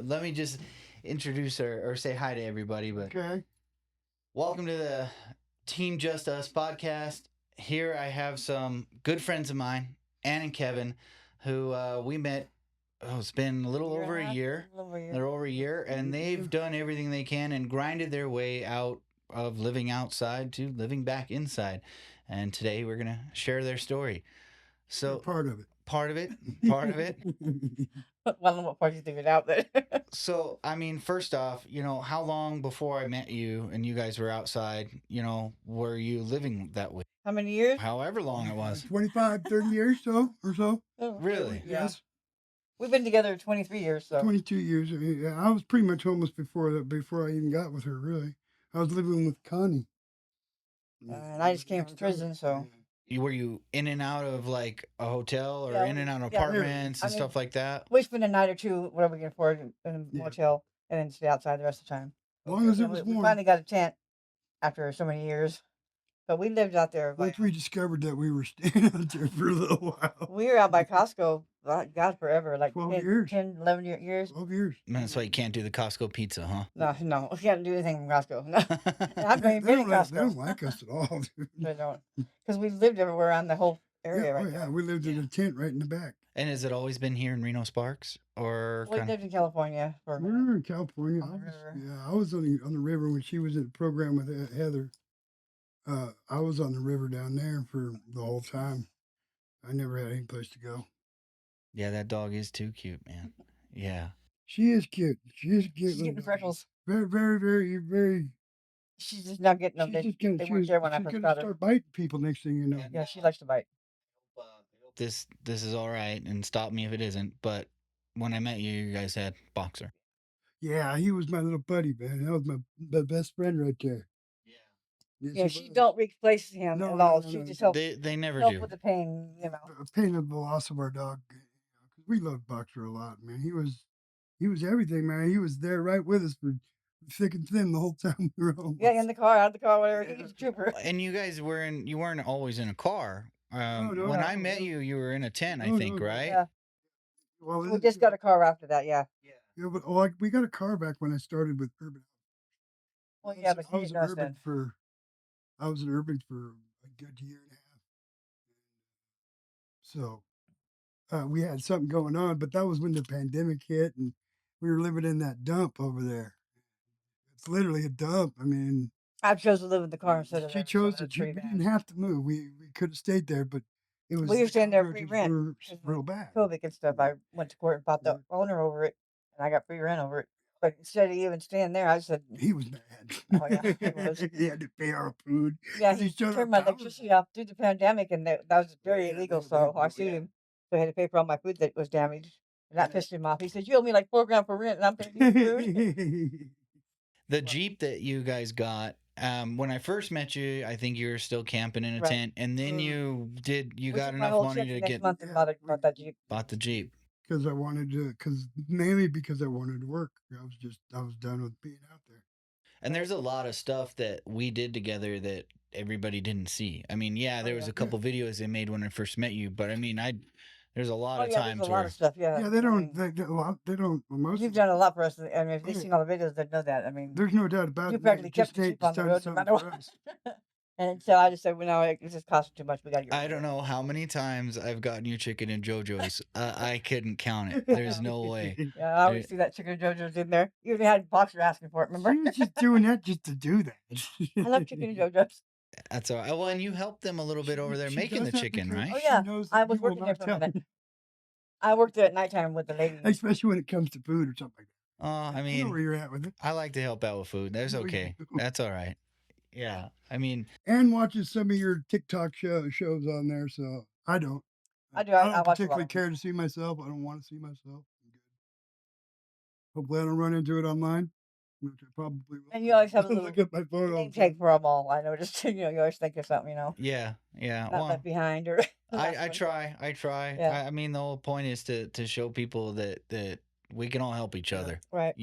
let me just introduce or say hi to everybody. But Okay. welcome to the Team Just Us podcast. Here I have some good friends of mine, Ann and Kevin, who we met. Oh, it's been a little over a year. A little over a year. They're over a year, and they've done everything they can and grinded their way out of living outside to living back inside. And today we're gonna share their story. So Part of it. part of it, part of it. Well, what part you figured out there? So, I mean, first off, how long before I met you and you guys were outside, were you living that way? How many years? However long it was. 25, 30 years or so. Oh, Really? Yeah. Yes. We've been together 23 years, so. 22 years. Yeah, I was pretty much homeless before that. Before I even got with her, really. I was living with Connie. And I just came from prison, so. Were you in and out of like a hotel or Yeah, in and out of yeah. apartments and I mean, stuff like that? We spend a night or two, whatever we can afford, in a Yeah. motel, and then stay outside the rest of the time. As long as it And was we warm. finally got a tent after so many years. But we lived out there. Once we discovered that we were staying out there for a little while. We were out by Costco, God, forever, like 12 10, years. 10, 11 years. 12 years. Man, that's why you can't do the Costco pizza, huh? No, we can't do anything from Costco. No. I've been They in don't Costco. like us at all, dude. They don't. Because we lived everywhere around the whole area Yeah, right oh, yeah. there. We lived in a tent right in the back. And has it always been here in Reno Sparks, or We lived in California for a We minute. were in California. On the river. I was on the river when she was in the program with Heather. I was on the river down there for the whole time. I never had any place to go. Yeah, that dog is too cute, man. Yeah. She is cute. She is cute. She's getting freckles. Very, very, very, very. She's just not getting them. She's just gonna, They she weren't was, there when I she's first gonna got her. start biting people next thing you know. Yeah, she likes to bite. This is all right, and stop me if it isn't. But when I met you, you guys had Boxer. Yeah, he was my little buddy, man. That was my best friend right there. Yeah, she don't replace him No, at all. no, She no, just no. helps They never help do. with the pain, A pain of the loss of our dog. We loved Boxer a lot, man. He was everything, man. He was there right with us for thick and thin the whole time we were home. Yeah, in the car, out of the car, whatever. He's a trooper. And you guys you weren't always in a car. No, When I met you, you were in a tent, I think, right? Yeah. Well, We just got a car after that, yeah. Yeah, but we got a car back when I started with Urban. Well, yeah, but I he was didn't in know us Urban then. I was in Urban for a good year and a half. So we had something going on, but that was when the pandemic hit, and we were living in that dump over there. It's literally a dump. I mean, I chose to live in the car instead of she that, chose so it. that's We pretty bad. didn't have to move. We could have stayed there, but it was We were staying there free cockroaches rent. were because real of bad. COVID and stuff. I went to court and fought the owner over it, and I got free rent over it. But instead of even staying there, I said, He was mad. Oh, yeah, he was. He had to pay our food. yeah, 'cause he shut our turned my power electricity off through the pandemic, and that was very illegal, so I sued yeah. him. So I had to pay for all my food that was damaged. And that pissed him off. He said, "You owe me like $4 for rent, and I'm paying you for food." The Jeep that you guys got, when I first met you, I think you were still camping in a Right. tent, and then you We got took my enough whole money check to the next get month and bought that Jeep. bought the Jeep. Because I wanted to, mainly because I wanted to work. I was done with being out there. And there's a lot of stuff that we did together that everybody didn't see. I mean, yeah, there was yeah. a couple videos they made when I first met you, but I mean, there's a lot Oh of yeah, times there's a where lot of stuff. Yeah. Yeah, they I don't. mean, They don't. Most you've of done a lot for us. I mean, if they've Yeah. seen all the videos, they'd know that. I mean, there's no doubt about you it. practically kept Just the Nate Jeep on the done road no something matter for what. us. And so I just said, well, no, it just costs too much. We got to get rid I of don't it. know how many times I've gotten you chicken and JoJo's. I couldn't count it. There's no way. Yeah, I always see that chicken JoJo's in there. You even had Boxer asking for it, remember? She was just doing that just to do that. I love chicken and JoJo's. That's all right. Well, and you helped them a little bit over there She making the does that chicken, because right? Oh she yeah, knows I that was you will working there not for a tell minute. me. I worked there at nighttime with the lady. Especially when it comes to food or something like that. Oh, I I know mean, where you're at with it. I like to help out with food. That's No, you okay. don't. That's all right. Yeah. I mean, And watches some of your TikTok shows on there, so I don't. I do. I I don't watch a lot particularly of them. care to see myself. I don't want to see myself. I'm good. Hopefully, I don't run into it online, which I probably will. And you always have a Look little at my phone all name the time. tag for them all. I noticed. You always think of something. yeah. Not Well, left behind or. the last I one. try. Yeah. I mean, the whole point is to show people that we can all help each other, Right.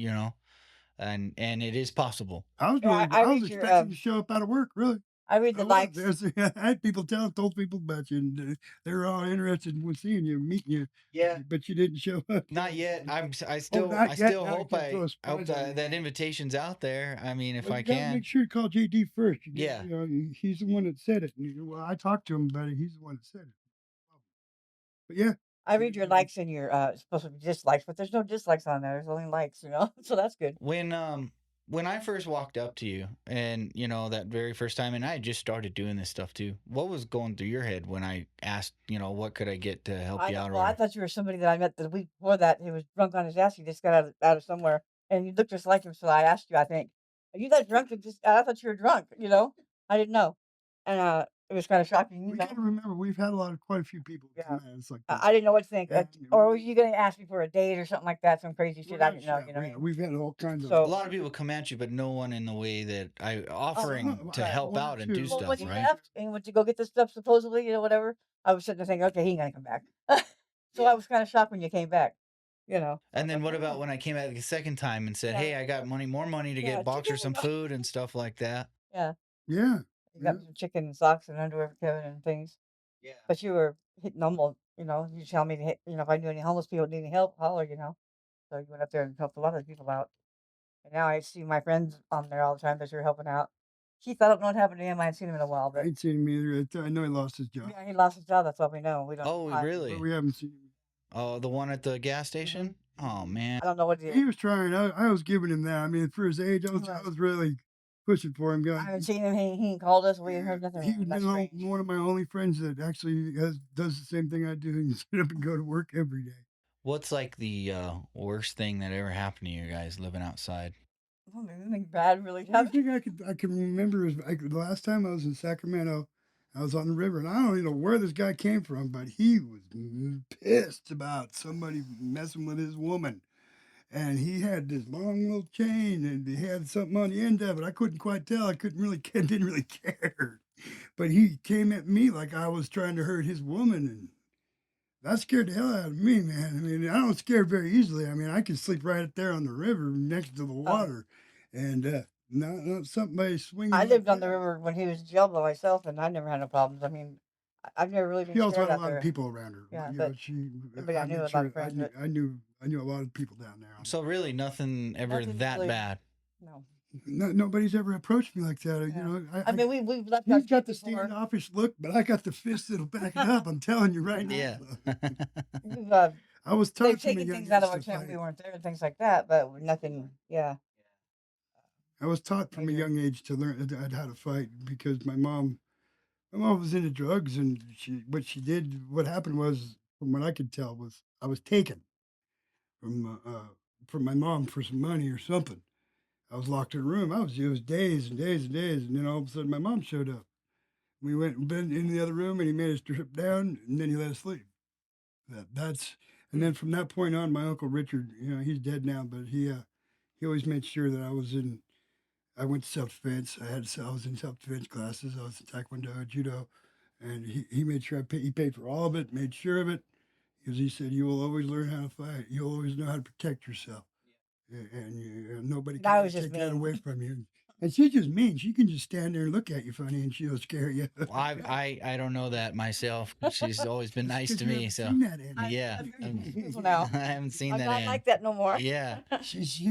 and it is possible. I was Yeah, really, I I was read your, expecting to show up out of work, really. I read the likes. I had people told people about you, and they were all interested in seeing you, meeting you. Yeah. But you didn't show up. Not yet. I not still yet. hope Now I can't throw a hope surprise on you. that invitation's out there. I mean, if Well, I you gotta can. make sure to call JD first. Yeah. You know, he's the one that said it. Well, I talked to him about it. He's the one that said it. But yeah, I read your likes and your supposed to be dislikes, but there's no dislikes on there. There's only likes, so that's good. When I first walked up to you, and that very first time, and I had just started doing this stuff too. What was going through your head when I asked, what could I get to help you out? Well, I thought you were somebody that I met the week before that. He was drunk on his ass. He just got out of somewhere, and you looked just like him. So I asked you. I think, are you that drunk? I thought you were drunk. I didn't know, and it was kind of shocking. we gotta remember we've had quite a few people come at us like this. I didn't know what to think. Yeah, Or were you going to ask me for a date or something like that? Some crazy shit I didn't know. You know what I mean? We've had all kinds A of. lot of people come at you, but no one in the way that I offering to right. help Well, out and do Well, stuff, when you right? left and went to go get this stuff, supposedly, whatever, I was sitting there thinking, okay, he ain't gonna come back. So I was kind of shocked when you came back. And then what about when I came back the second time and said, Yeah. "Hey, I got more money to Yeah, get Boxer some chicken. food and stuff like that." Yeah, Yeah. you got me some chicken and socks and underwear for Kevin and things. Yeah. But you were hitting normal. You tell me to hit. If I knew any homeless people needing help, holler. So you went up there and helped a lot of people out. And now I see my friends on there all the time that you're helping out. Keith, I don't know what happened to him. I haven't seen him in a while, I but ain't seen him either. I know he lost his job. yeah, he lost his job. That's all we know. We don't. Oh, know why. really? But we haven't seen him. Oh, the one at the gas station? Oh, man. I don't know what he He is. was trying. I was giving him that. I mean, for his age, I was really pushing for him. I haven't seen him. He ain't called us. We ain't heard nothing. He's That's been strange. one of my only friends that actually does the same thing I do and get up and go to work every day. What's like the worst thing that ever happened to you guys living outside? Well, maybe anything bad really The only happened. thing I can remember is the last time I was in Sacramento, I was on the river, and I don't even know where this guy came from, but he was pissed about somebody messing with his woman. And he had this long little chain, and he had something on the end of it. I couldn't quite tell. Didn't really care. But he came at me like I was trying to hurt his woman, and that scared the hell out of me, man. I mean, I don't scare very easily. I mean, I can sleep right up there on the river next to the water, and not somebody swinging. I lived on the river when he was in jail by myself, and I never had no problems. I mean, I've never really been She also scared had a out lot there. of people around her. Yeah, You but know, but I knew a lot of friends. I knew a lot of people down there. So really nothing ever Nothing that really- bad. No. Nobody's ever approached me like that. Yeah. You know, I mean, we've left He's out got the before. standoffish look, but I got the fist that'll back it up. I'm telling you right now. Yeah. We've, I was they've taught from a taken young things out of age our to tent when we fight. weren't there and things like that, but nothing. Yeah. I was taught from a Major. young age to learn how to fight because my mom was into drugs, and what happened was, from what I could tell, was I was taken from my mom for some money or something. I was locked in a room. It was days and days and days, and then all of a sudden my mom showed up. We went and been in the other room, and he made us strip down, and then he let us sleep. And then from that point on, my uncle Richard, he's dead now, but he always made sure that I went to self defense. I was in self defense classes. I was in Taekwondo, Judo, and he made sure he paid for all of it, made sure of it, because he said you will always learn how to fight. You'll always know how to protect yourself, and nobody That can was just take that mean. away from you. And she's just mean. She can just stand there and look at you funny, and she'll scare you. Well, I don't know that myself. She's always been nice Because to you me. haven't So seen that in her. yeah, I've heard you people now. I haven't seen I'm that. not like that no more. Yeah. She's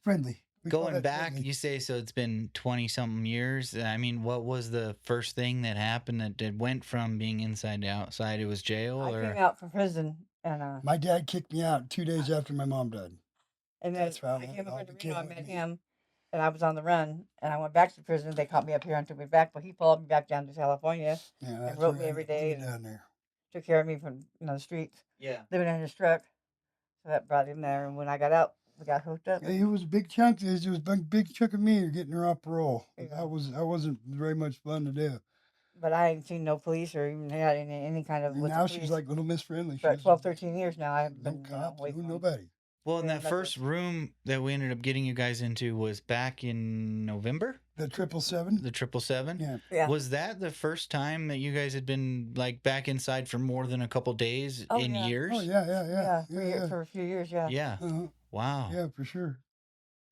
friendly. We call Going that back, friendly. you say so it's been 20 something years. I mean, what was the first thing that happened that went from being inside to outside? It was jail, I or came out from prison and My dad kicked me out 2 days after my mom died. then That's how I came it all up to became Reno. I with met me. him, and I was on the run, and I went back to prison. They caught me up here and took me back, but he followed me back down to California Yeah, and wrote me every day and down there. took care of me from the streets, yeah. living in his truck. So that brought him there, and when I got out, we got hooked up. Yeah, it was a big chunk. It was a big chunk of me getting her off parole. Yeah. That wasn't very much fun to do. But I ain't seen no police or even had any kind of. And with the now she's police like Little Miss Friendly. for She's 12, 13 years now. I've no been cops, away no from 'em. nobody. Well, and Yeah, that that's first room that we ended up getting you guys into was back in November. The 777. The 777. Yeah. Yeah. Was that the first time that you guys had been like back inside for more than a couple days Oh, in yeah. years? Oh yeah. For a few years, yeah. Yeah. Uh-huh. Wow. Yeah, for sure.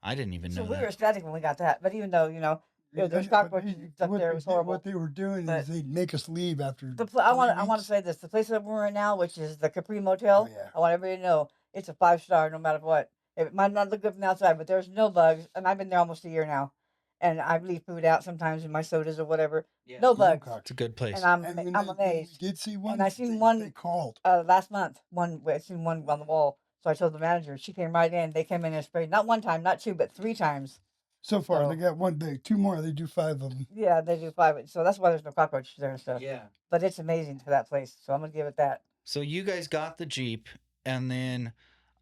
I didn't even So know we that. were ecstatic when we got that. But even though, There's but cockroaches up there. It was horrible. what they were doing But is they'd make us leave after I 3 want to weeks. say this: the place that we're in now, which is the Capri Oh Motel. yeah. I want everybody to know it's a 5-star, no matter what. It might not look good from the outside, but there's no bugs, and I've been there almost a year now. And I leave food out sometimes in my sodas or whatever. Yeah. No No bugs, It's a good place. and I'm And when I'm when we amazed. did see one, And I seen they one called. last month. I seen one on the wall. So I told the manager. She came right in. They came in and sprayed not one time, not two, but 3 times. So far, they So got one big. 2 more. They do 5 of them. yeah, they do 5. So that's why there's no cockroaches there and stuff. Yeah. But it's amazing for that place. So I'm gonna give it that. So you guys got the Jeep, and then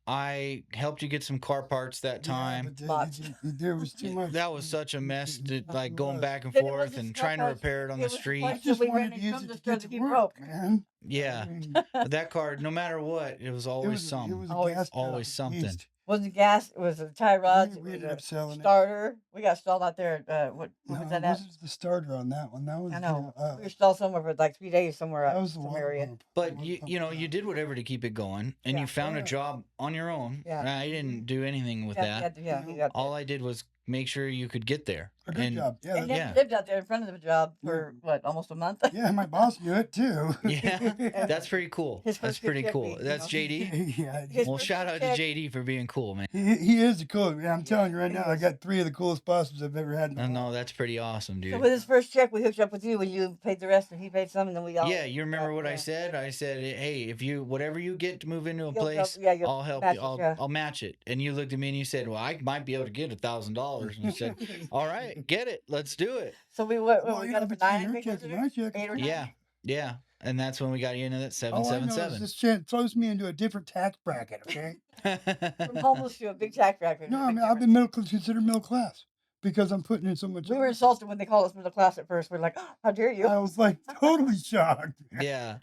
I helped you get some car parts that time. Yeah, Lots. but there was too much. That was such a mess, like It going was. back and Then it forth wasn't and so trying to much- repair it on it the was the street. point I just we ran wanted to into use them it to just get to to be work, broke. man. Yeah. I mean, But that car, no matter what, it was always it something. was a Always- gas always pedal something. beast. Wasn't gas. It was a tie rods. We It ended was up selling a it. starter. We got stalled out there. What No, was it that at? wasn't the starter on that one. That was I know. the, We were stalled somewhere for like 3 days somewhere that at was the some water area. pump. The But water you pump know, was you out. did whatever to keep it going, and Yeah. you found a Yeah. job on your own. Yeah. I didn't do anything with that. Yeah, he got All there. I did was make sure you could get there. A good And job. Yeah, And then yeah. he lived out there in front of the job for Yeah. what, almost a month. yeah, my boss knew it too. Yeah, And that's pretty cool. his That's first good pretty check cool. we- That's JD. yeah, His Well, first shout out to check- JD for being cool, man. he is the coolest. Yeah, I'm telling you right he now, I is. got 3 of the coolest bosses I've ever had. In my No, life. that's pretty awesome, So dude. with his first check, we hooked up with you, and you paid the rest, and he paid some, and then we all. Yeah, you remember what I yeah. said? I said, "Hey, if you whatever you get to move into a You'll help- place, yeah, you'll I'll help match you. it, I'll yeah. I'll match it." And you looked at me and you said, "Well, I might be able to get $1,000." And I said, "All right, get it. Let's do it." So we Well, we you got know, it for between 9. I your think, check wasn't and it? my check, 8 or it's 9. Yeah, yeah, and that's when we got you into that all I know is 777. this chant throws me into a different tax bracket. Okay. From homeless to a big tax bracket. No, I mean I've been considered middle class because I'm putting in so much. We were insulted when they called us middle class at first. We're like, oh, how dare you? I was like totally shocked. Yeah.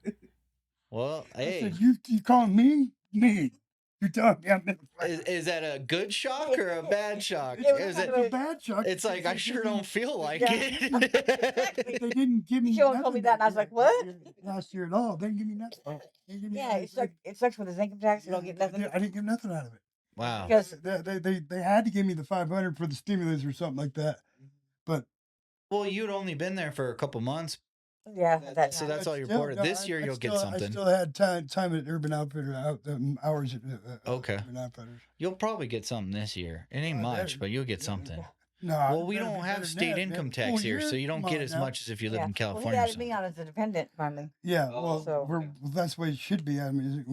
Well, I hey, said, you calling me? Me. You're telling me I'm middle class. is that a good shock or a bad shock? It was Is kind it? of a bad shock. It's like I sure don't feel like Yeah. it. Exactly. They didn't give me. She only told me that, and I was like, "What?" Last year at all. They didn't give me nothing. They didn't give me Yeah, anything. it sucks with his income tax. You don't get nothing. I didn't get nothing out of it. Wow. Because They had to give me the 500 for the stimulus or something like that. But Well, you'd only been there for a couple months, yeah, that's so that's all you still, reported. no, This year I you'll get still- I something. still had time at Urban Outfitter hours at Okay. Urban Outfitters. You'll probably get something this year. It ain't Oh, much, there- but you'll get something. No, Well, we it better don't be have better than state that, income man. tax Full here, so year? you don't Come get on as now. much as if you live in Well, he California. or added me something. on as a dependent finally. Yeah, Oh, well, so- well, that's the way it should be. I mean,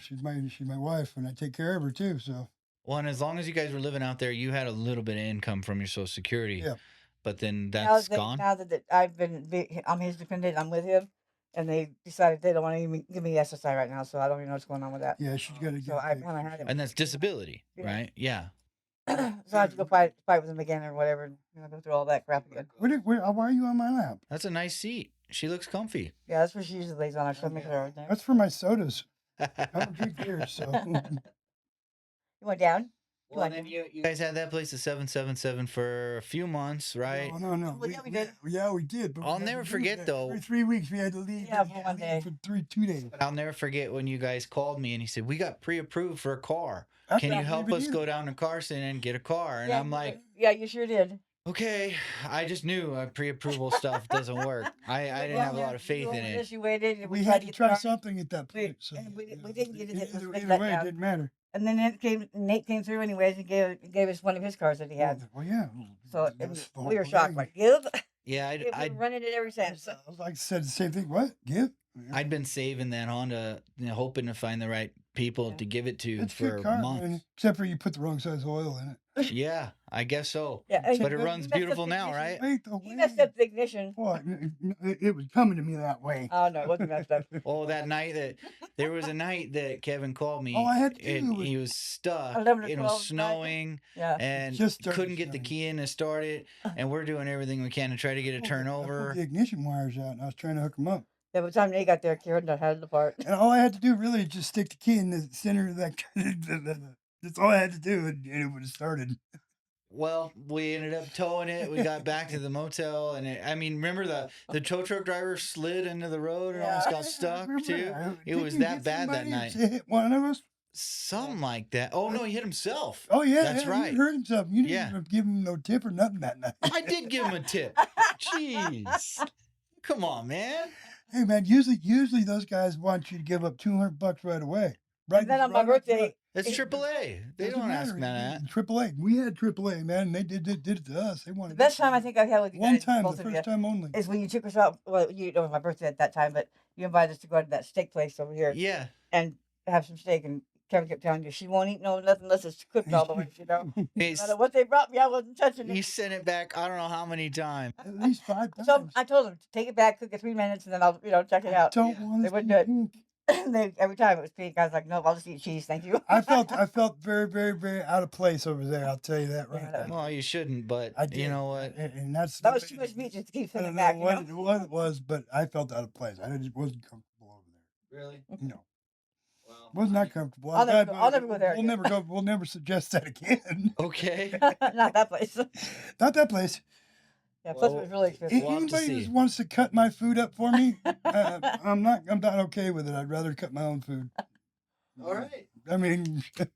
she's my wife, and I take care of her too. So Well, and as long as you guys were living out there, you had a little bit of income from your Social Security. Yeah. But then Now that's gone. Now that I'm his dependent, I'm with him, and they decided they don't want to even give me SSI right now, so I don't even know what's going on with that. yeah, she's got to So get. I paid kinda for had sure. it. And that's disability, Yeah. right? Yeah. So I have to go fight with him again or whatever, and go through all that crap again. Why are you on my lap? That's a nice seat. She looks comfy. Yeah, that's where she usually lays on her stomach or everything. That's for my sodas. I don't drink beer, so. You went down? Well, then you guys had that place at 777 for a few months, right? No. Well, yeah, we did. Yeah, we did. But we I'll had never to forget, leave though. For 3 weeks, we had to leave. Yeah, we for had one to day. leave for 2 days. I'll never forget when you guys called me and he said, "We got pre-approved for a car. That's Can you not help even us you. go down to Carson and get a car?" And Yeah, I'm like, yeah, you sure did. "Okay." I just knew pre-approval stuff doesn't work. I didn't have a lot of faith in it. You waited. And We tried had to get the try car, something at that point. So, and we you know, didn't get it. It was Either, let either way, it down. didn't matter. And then Nate came through anyways and gave us one of his cars that he had. Well, yeah. So that's the we whole were shocked. thing. Like, give? Yeah, We've I'd been running it ever since. I was like, said the same thing. What? Give? I'd been saving that Honda, hoping to find the right people Yeah. to give it to It's a for good car, months. man. Except for you put the wrong size oil in it. Yeah, I guess so. Yeah, and But it you runs messed up beautiful the now, ignition. right? Wait, the You messed up the ignition. What? It was coming to me that way. Oh no, it wasn't messed up. Oh, that night there was a night that Kevin called me. All I had to do and was- he was stuck. 11 or It 12 was snowing Yeah. and Just started couldn't get the snowing. key in to start it. And we're doing everything we can to try to get it I turned pulled over. the ignition wires out, and I was trying to hook them up. Yeah, by the time Nate got there, Karen had it apart. And all I had to do really is just stick the key in the center of that. That's all I had to do, and it would have started. Well, we ended up towing it. We got back to the motel, and remember the tow truck driver slid into the road and almost got stuck Remember too. that? It Didn't was you that hit bad that somebody or night. hit one of us? Something like that. Oh no, he hit himself. Oh yeah, That's yeah, right. he hurt himself. You didn't Yeah. even give him no tip or nothing that night. I did give him a tip. Jeez. Come on, man. Hey man, usually those guys want you to give up $200 right away. Right. And then on my right up front. birthday, It's it- AAA. They Doesn't don't ask matter. man that. AAA. We had AAA, man, and they did it to us. They the wanted best it. time I think I've had with you One guys, time, both the of you, first time only. is when you took us out. Well, you know, it was my birthday at that time, but you invited us to go to that steak place over here Yeah. and have some steak. And Kevin kept telling you she won't eat nothing unless it's cooked all the way. You know, no matter what they brought me, I wasn't touching He it. sent it back. I don't know how many times. At least 5 times. So I told them take it back, cook it 3 minutes, and then I'll check it out. Don't Yeah. want They to wouldn't see do it. pink. And every time it was pink, I was like, nope, I'll just eat cheese, thank you. I felt very, very, very out of place over there. I'll tell you that right Yeah, now. Well, you shouldn't, but I did. you know what? And that's That was too much meat just to keep I sending don't it know back. what it was, but I felt out of place. I just wasn't comfortable over there. Really? No, Well, was not comfortable. I'll never go there We'll again. never go. We'll never suggest that again. Okay. Not that place. Not that place. Yeah, plus it Well, was really expensive. We'll have to Anybody see. who wants to cut my food up for me, I'm not okay with it. I'd rather cut my own food. All right. I mean, I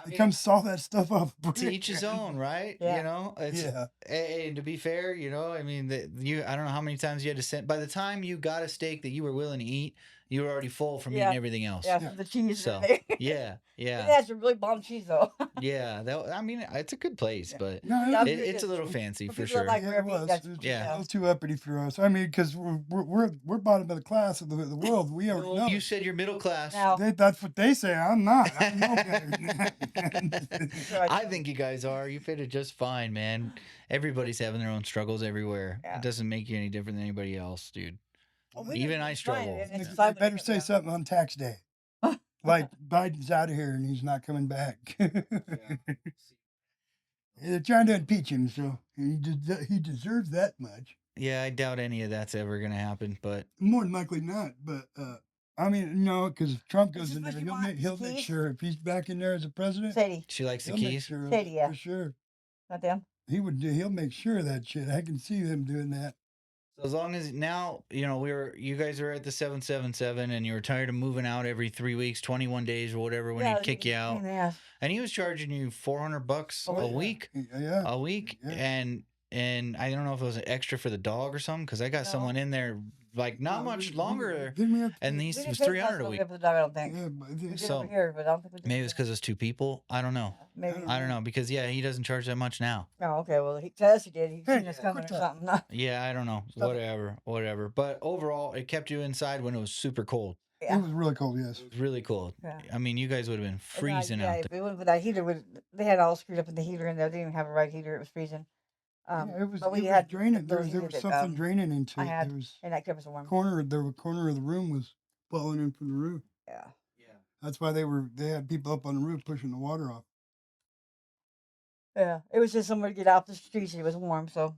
I mean, come saw that stuff off. to each his own, right? Yeah. You know, it's Yeah. and to be fair, you know, I mean, I don't know how many times you had to send. By the time you got a steak that you were willing to eat, you were already full from Yeah. eating everything else. Yeah, Yeah. from the cheese. So and everything. yeah, It yeah, has some really bomb cheese though. yeah. I mean, it's a good place, Yeah. but No, Yeah, it's a little fancy for for people that sure. like Yeah, it rare meat, was. that's It was, Yeah. it was too uppity for us. I mean, because we're bottom of the class of the world. We already Well, know. you said you're middle class. Now, That's what they say. I'm not. I'm no better than that. Sure, I think you guys are. You fit it just fine, man. Everybody's having their own struggles everywhere. Yeah. It doesn't make you any different than anybody else, dude. well, we Even didn't- I it's fine, struggle. it's They fine, better but say yeah. something on tax day. Like Biden's out of here and he's not coming back. They're trying to impeach him, so he deserves that much. Yeah, I doubt any of that's ever gonna happen, but More than likely not, but I mean, no, because if Trump Is goes this in what there, you want, he'll make keys? sure if he's back in there as a president, Sadie, she likes the he'll make keys. sure of Sadie, it, yeah. for sure. Not them. He'll make sure of that shit. I can see him doing that. So as long as now, you know, you guys are at the 777 and you were tired of moving out every 3 weeks, 21 days or whatever when Yeah, he'd kick you out. pain in the ass. And he was charging you $400 Oh, a yeah. week. Yeah. A week. Yeah. And I don't know if it was an extra for the dog or something, because I got No. someone in there like not much longer. Didn't we have And We these didn't was pay $300 a Costco week. for the dog, I don't think. yeah, but We did So, over here, but I don't think we did. Maybe it's because it's two people. I don't know. Maybe. I don't know, because yeah, he doesn't charge that much now. Oh, okay. Well, he to us he did. He Hey, seen us coming or quit something. Yeah, I don't know. Stop it. Whatever. But overall, it kept you inside when it was super cold. Yeah. It was really cold, yes. It was really cold. Yeah. I mean, you guys would have been freezing yeah, out if there. it wasn't for that heater, they had all screwed up in the heater in there. They didn't even have a right heater. It was freezing. Yeah, it was, but we it was had draining. There those was heaters that, something draining into I it. had, There was and that kept us warm. corner of the room was falling in from the roof. Yeah. That's why they had people up on the roof pushing the water off. Yeah. It was just somewhere to get out the streets. It was warm, so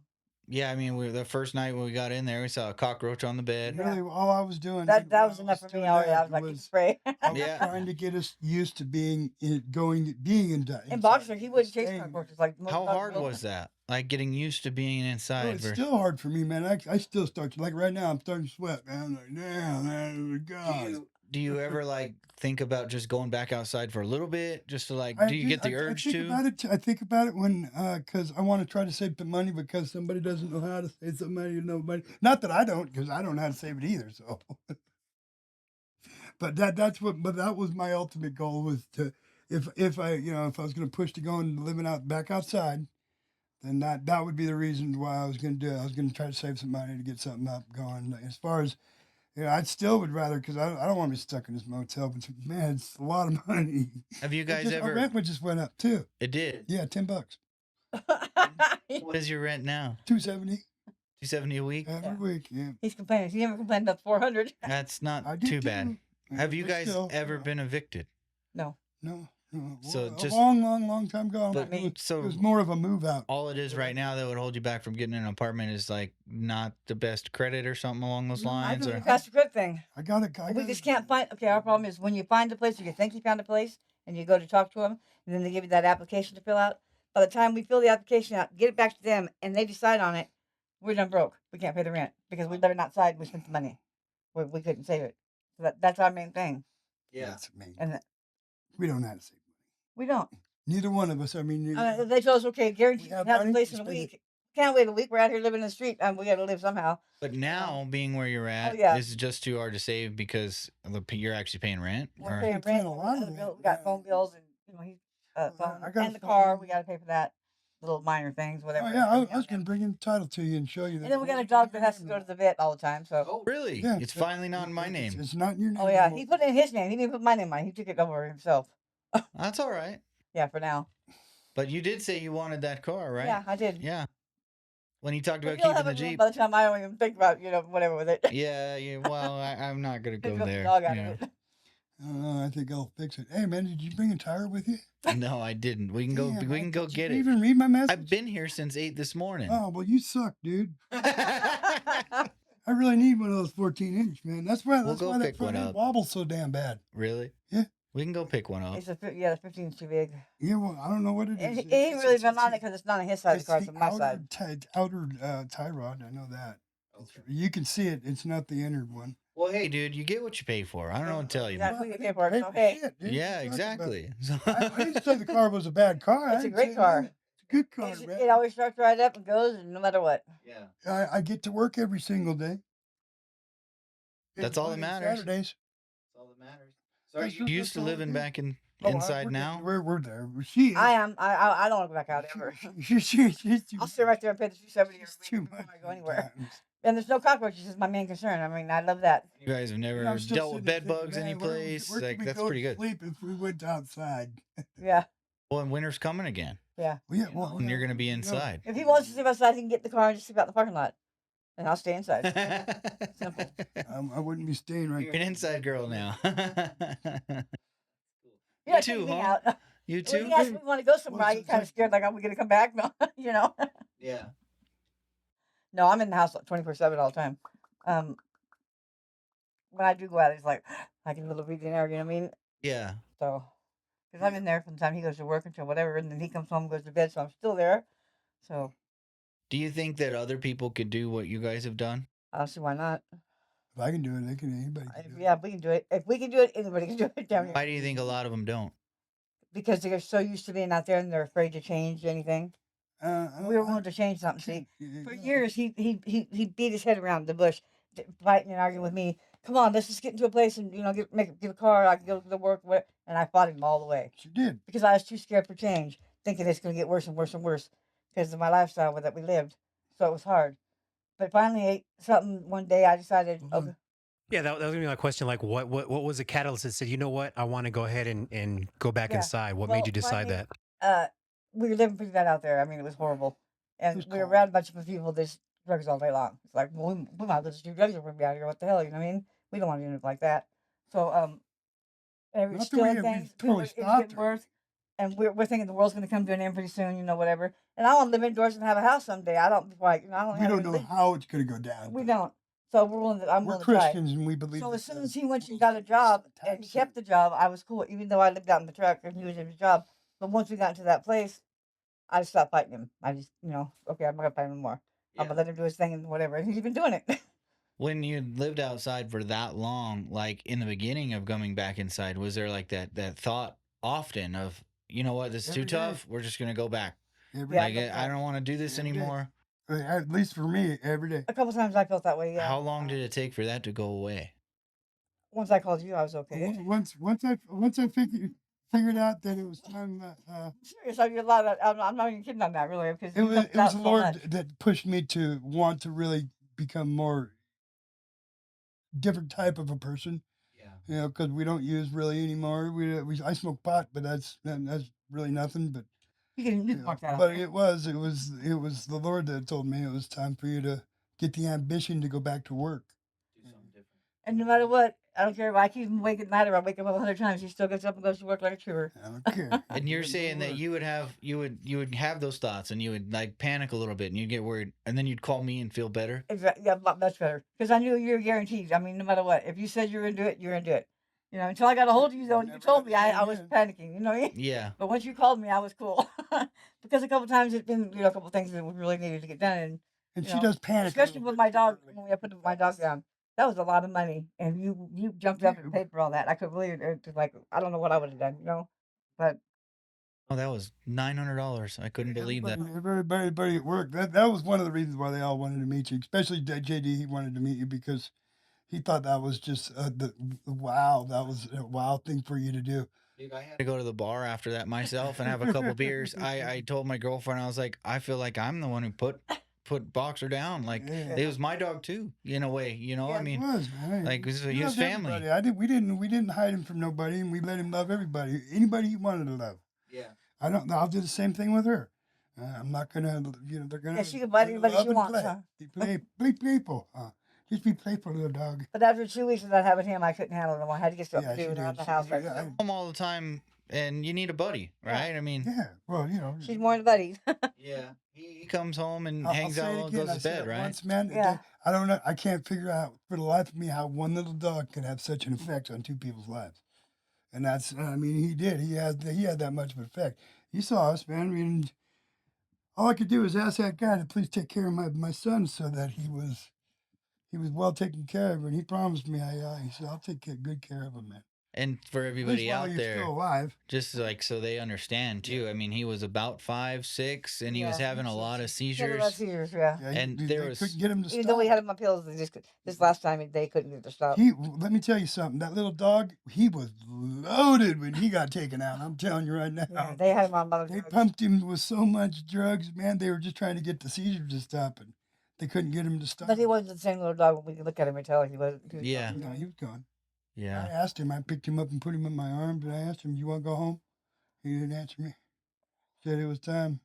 Yeah, I mean, the first night when we got in there, we saw a cockroach on the bed. Really, all I was doing that while was I enough for me doing already. I that was like, was spray. I was Yeah. trying to get us used to being in In Boxer, he wouldn't chase staying. cockroaches like most How dogs hard will. was that? Like getting used to being Well, inside. it's still hard for me, man. I still start like right now. I'm starting to sweat, man. I'm like, damn, man, God. Do you ever like think about just going back outside for a little bit, just to like? I Do you get the I urge think to? about it. I think about it when, because I want to try to save the money because somebody doesn't know how to save some money. Nobody. Not that I don't, because I don't know how to save it either. So, but that was my ultimate goal was to, if I was going to push to going living out back outside, then that would be the reason why I was going to do it. I was going to try to save some money to get something up going. As far as I still would rather, because I don't want to be stuck in this motel. But man, it's a lot of money. Have you guys Our ever? rent just went up too. It did. Yeah, $10, What is your rent now? $270 $270 a week. every Yeah. week. Yeah, He's complaining. He never complained about 400. That's not I do too bad. too. Have you But guys still, ever been evicted? No. No. So a just- long time ago. But it so was more of a move out. all it is right now that would hold you back from getting an apartment is like not the best credit or something along those No, I lines. don't- Or That's a good thing. I got it. We just can't find. Okay, our problem is when you find a place or you think you found a place and you go to talk to them and then they give you that application to fill out. By the time we fill the application out, get it back to them, and they decide on it, we're done broke. We can't pay the rent because we living outside. And we spent the money. We couldn't save it. So that's our main thing. That's me. And We don't have to save money. We don't. Neither one of us. I mean, They told us, okay, guaranteed have have the money, place we in a spend it. week. Can't wait a week. We're out here living in the street, and we got to live somehow. But You know. now, being where you're at, yeah. is it just too hard to save because you're actually paying rent? We're Or? paying We're paying rent. a and lot other of bill- rent, We got yeah. phone bills, and he's Well, phone I got and a the car. phone. We got to pay for that. Little minor things, whatever. Oh yeah, I was going to bring in the title to you and show you that. And then we got a dog that has to go to the vet all the time. So. Oh, really? Yeah, It's finally not in my it's, name. It's not in your name. Oh yeah, anymore. he put it in his name. He didn't put my name on it. He took it over himself. That's all right. Yeah, for now. But you did say you wanted that car, right? Yeah, I did. Yeah. When he talked But about he'll keeping have the it Jeep. by the time I don't even think about whatever with it. Yeah, well, I'm not going to Pick go up the there. dog out Yeah. of it. I don't know. I think I'll fix it. Hey man, did you bring a tire with you? No, I didn't. We can go. Damn, We can go did get you it. even read my message? I've been here since 8 this morning. Oh well, you suck, dude. I really need one of those 14-inch, man. That's why. We'll That's go why that pick one front end up. wobbles so damn bad. Really? Yeah. We can go pick one up. It's the 15's too big. Yeah, well, I don't know what it And is. he ain't really been on it because it's not on his side of the car, it's on my side. Outer tie rod. I know that. Okay. You can see it. It's not the inner one. Well, hey, dude, you get what you pay for. I don't know what to tell you. Exactly. Well, We pay for it, pay so for hey. shit, dude. Yeah, What are you talking exactly. about? I didn't say the car was a bad car. It's I a didn't great say car. that. It's a good car, man. It always starts right up and goes, and no matter what. Yeah. I get to work every single day. That's all that matters. Saturdays. That's all that matters. So are That's you just- used that's to all living it is. back Oh, inside we're now? We're there. She is. I am. I don't want to go back out ever. She's too I'll sit right there and pay the $270 She's every too week before much I go anywhere. sometimes. And there's no cockroaches is my main concern. I mean, I love that. You guys have never I'm still dealt with sitting bed there thinking, bugs man, any place? where Like, could we that's go pretty to good. sleep if we went outside? Yeah. Well, and winter's coming again. Yeah. Well, yeah, well, And you're going to be you know, inside. If he wants to sleep outside, he can get in the car and just sleep out in the parking lot. And I'll stay inside. Simple. I wouldn't be staying right You're an inside girl now. Yeah, too, take me huh? out. You When too? he asks me want to go somewhere, I get kind of scared, like, are we going to come back? No, you know? Yeah. No, I'm in the house 24/7 all the time. When I do go out, it's like, I can really breathe in air, you know what I mean? Yeah. So, because I'm in there from the time he goes to work until whatever, and then he comes home and goes to bed, so I'm still there. So, Do you think that other people could do what you guys have done? I don't see why not. If I can do it, anybody can do it. Yeah, if we can do it. If we can do it, anybody can do it. Damn near. Why do you think a lot of them don't? Because they're so used to being out there and they're afraid to change anything. We were willing to change something. See, for years he beat his head around the bush, fighting and arguing with me. Come on, let's just get into a place and get a car. I can go to work, and I fought him all the way She did. because I was too scared for change, thinking it's going to get worse and worse and worse because of my lifestyle that we lived. So it was hard. But finally, something one day I decided. Okay, Yeah, that was gonna be my question. Like, what was the catalyst that said, you know what, I want to go ahead and go back Yeah. inside? What Well, made you decide finally, that? we were living pretty bad out there. I mean, it was horrible, and was we were cold. around a bunch of people that did drugs all day long. It's like, well, we might as well just do drugs if we're gonna be out here. What the hell, you know what I mean? We don't want to do anything like that. So, and we were Not that stealing we things. totally It was stopped getting her. worse, and we're thinking the world's gonna come to an end pretty soon, whatever. And I want to live indoors and have a house someday. I don't like, I don't. We have don't to know live- how it's going to go down. We don't. So we're willing. I'm We're willing to try. Christians and we believe. So that as soon as the he went and world's got a job and he sometime kept the job, I was cool, even though I lived out in the truck and he was in his job. But once we got into that place, I just stopped fighting him. I just, okay, I'm not gonna fight him anymore. I'm gonna let him do his thing and whatever. And he's been doing it. When you lived outside for that long, like in the beginning of coming back inside, was there like that thought often of, you know what, this is too Every day. tough, we're just gonna go back. Every Yeah, Like go I don't want to do this Every day. anymore. At least for me, every day. A couple times I felt that way. Yeah. How long did it take for that to go away? Once I called you, I was okay. Once I figured out that it was time. Serious, I mean, a lot of. I'm not even kidding on that, really, because It was the Lord that pushed me to want to really become more different type of a person. Yeah. Because we don't use really anymore. I smoke pot, but that's really nothing. But You can mark that out. but it was the Lord that told me it was time for you to get the ambition to go back to work. Do something different. And no matter what, I don't care if I keep him awake at night or I wake up 100 times, he still gets up and goes to work like a trooper. I don't care. And you're saying that you would have those thoughts and you would like panic a little bit and you'd get worried and then you'd call me and feel better. Exactly. Yeah, much better. Because I knew you were guaranteed. I mean, no matter what, if you said you were gonna do it, you're gonna do it. Until I got a hold of you, though, and you Never told had me, to say I was again. panicking. You know what I mean? Yeah. But once you called me, I was cool. Because a couple times it's been, a couple things that we really needed to get done, And you she know, does panic. a especially little with bit my too dog early. when we put my dog down. That was a lot of money, and you jumped up and paid for all that. I could believe it. Like I don't know what I would have done, but Oh, that was $900. I couldn't believe that. Everybody at work. That was one of the reasons why they all wanted to meet you, especially JD. He wanted to meet you because he thought that was just wow. That was a wow thing for you to do. Dude, I had to go to the bar after that myself and have a couple beers. I told my girlfriend, I was like, I feel like I'm the one who put Boxer down. Like Yeah. it was my dog too, in a way. Yeah, I It mean, was, man. like this is He his loved family. everybody. We didn't hide him from nobody, and we let him love everybody, anybody he wanted to love. Yeah. I'll do the same thing with her. I'm not gonna, they're yeah, gonna she can bite anybody love she and wants, play. huh? Play playful. Just be playful, little dog. But after 2 weeks of not having him, I couldn't handle it anymore. I had to get stuff Yeah, to she do around did. the house. Home all the time, and you need a buddy, right? I mean, Yeah. Well, She's more than buddies. yeah. He comes home and I'll hangs say out, it and again. goes I to said bed, it right? once, man. Yeah. I don't know. I can't figure out for the life of me how one little dog can have such an effect on two people's lives. And that's, I mean, he did. He had that much of an effect. You saw us, man. I mean, all I could do was ask that guy to please take care of my son so that he was well taken care of. And he promised me, he said, I'll take good care of him, man. And for At least everybody while out you're there, still alive. just like so they understand too. I mean, he was about 5, 6, and he was Yeah. having a lot of She had a lot of seizures. seizures, yeah. Yeah, And they there couldn't was get him to Even though we stop. had him on pills, this last time they couldn't get to stop. Let me tell you something. That little dog, he was loaded when he got taken out. I'm telling you right now. Yeah, they had him on a lot of They drugs. pumped him with so much drugs, man. They were just trying to get the seizures to stop, and they couldn't get him to stop. But he wasn't the same little dog when we could look at him and tell he was. Yeah. No, he was gone. I yeah. asked him. I picked him up and put him in my arms, and I asked him, "You want to go home?" He didn't answer me. Said it was time.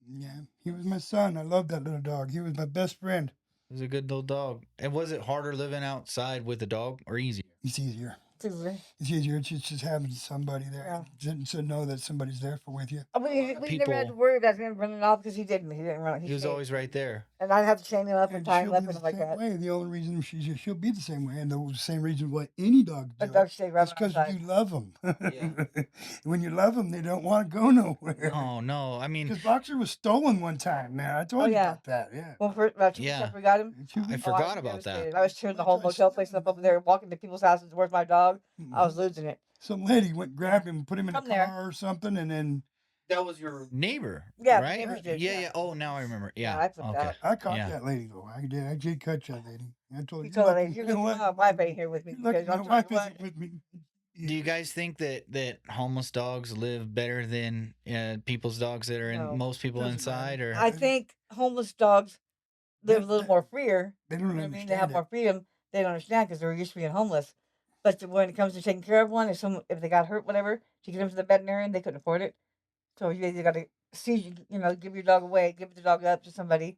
Yeah, he was my son. I loved that little dog. He was my best friend. It was a good little dog. And was it harder living outside with a dog or easier? It's easier. Too. It's easier. It's just having somebody there. To know that somebody's there with you. We never had to worry about him running off because he didn't. He didn't run. He was stayed. always right there. And I'd have to chain him up and And tie him she'll up be and the like same that. way. The only reason she'll be the same way, and the same reason why any dog A do dog it, stay right is because outside. you love them. Yeah. When you love them, they don't want to go nowhere. Oh no! I mean, Because Boxer was stolen one time, man. I told you yeah. about that. Yeah. Well, for about 2 weeks Yeah. after we got him, I I forgot was about that. devastated. I was tearing the That's whole why motel she- place up over there, walking to people's houses. Where's my dog? I was losing it. Some lady went, grabbed him, put him in a Come there. car or something, and then That was your neighbor, Yeah, the right? neighbors did, Yeah, yeah. yeah. Oh, now I remember. Yeah. I flipped Okay. out. I caught Yeah. that lady though. I did. I did catch that lady. I told He her, told her, lucky- "You're you know lucky what? my wife ain't here with me You're lucky because my I'm wife telling isn't you with me." Do you guys think that homeless dogs live better than people's dogs that are in No. most people Doesn't inside? matter. Or I think homeless dogs live a little more freer. They You don't know what I mean? They have understand more it. freedom. They don't understand because they're used to being homeless. But when it comes to taking care of one, if they got hurt, whatever, to get them to the veterinarian, they couldn't afford it. So you either got to give your dog away, give the dog up to somebody,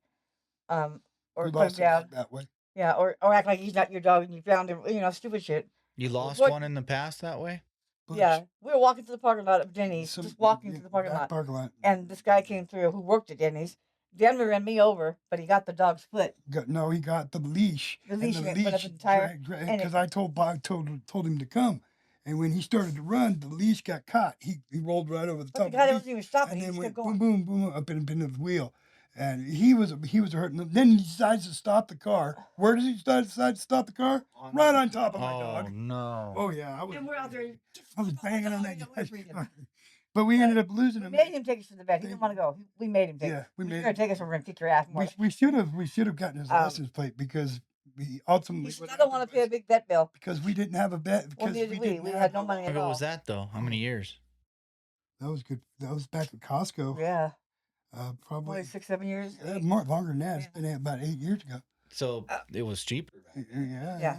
or We put him lost a dog down. that way. Yeah, or act like he's not your dog and you found him, stupid shit. you lost What- one in the past that way? Butch, Yeah, we were walking to the parking lot of Denny's, some- just walking yeah, to the parking back lot, Parking lot. and this guy came through who worked at Denny's. Denver ran me over, but he got the dog's foot. No, he got the leash. The leash and went up in the tire, and because it- I told him to come, and when he started to run, the leash got caught. He rolled right over the But top the guy of the wasn't even stopping. and He then just went kept boom, going. boom, boom up into the wheel. And he was hurting. Then he decides to stop the car. Where does he decide to stop the car? Right on top of my Oh dog. no! Oh yeah, And we're out there. I was banging on that Oh, guy's freaking. car. But we ended up losing We him. made him take us to the vet. He didn't want to go. We made him take Yeah, us. we If made you're gonna him. take us, we're gonna kick your ass more. We should have gotten his Um, license plate because we ultimately He said, what I don't want to pay a happened big vet bill. was because we didn't have a bet Well, because neither we did we. didn't We have had no a- money How at long all. was that though? How many years? That was good. That was back at Costco. Yeah, Probably only 6, 7 years. more longer than that. It's been about 8 years ago. So it was cheaper. Yeah.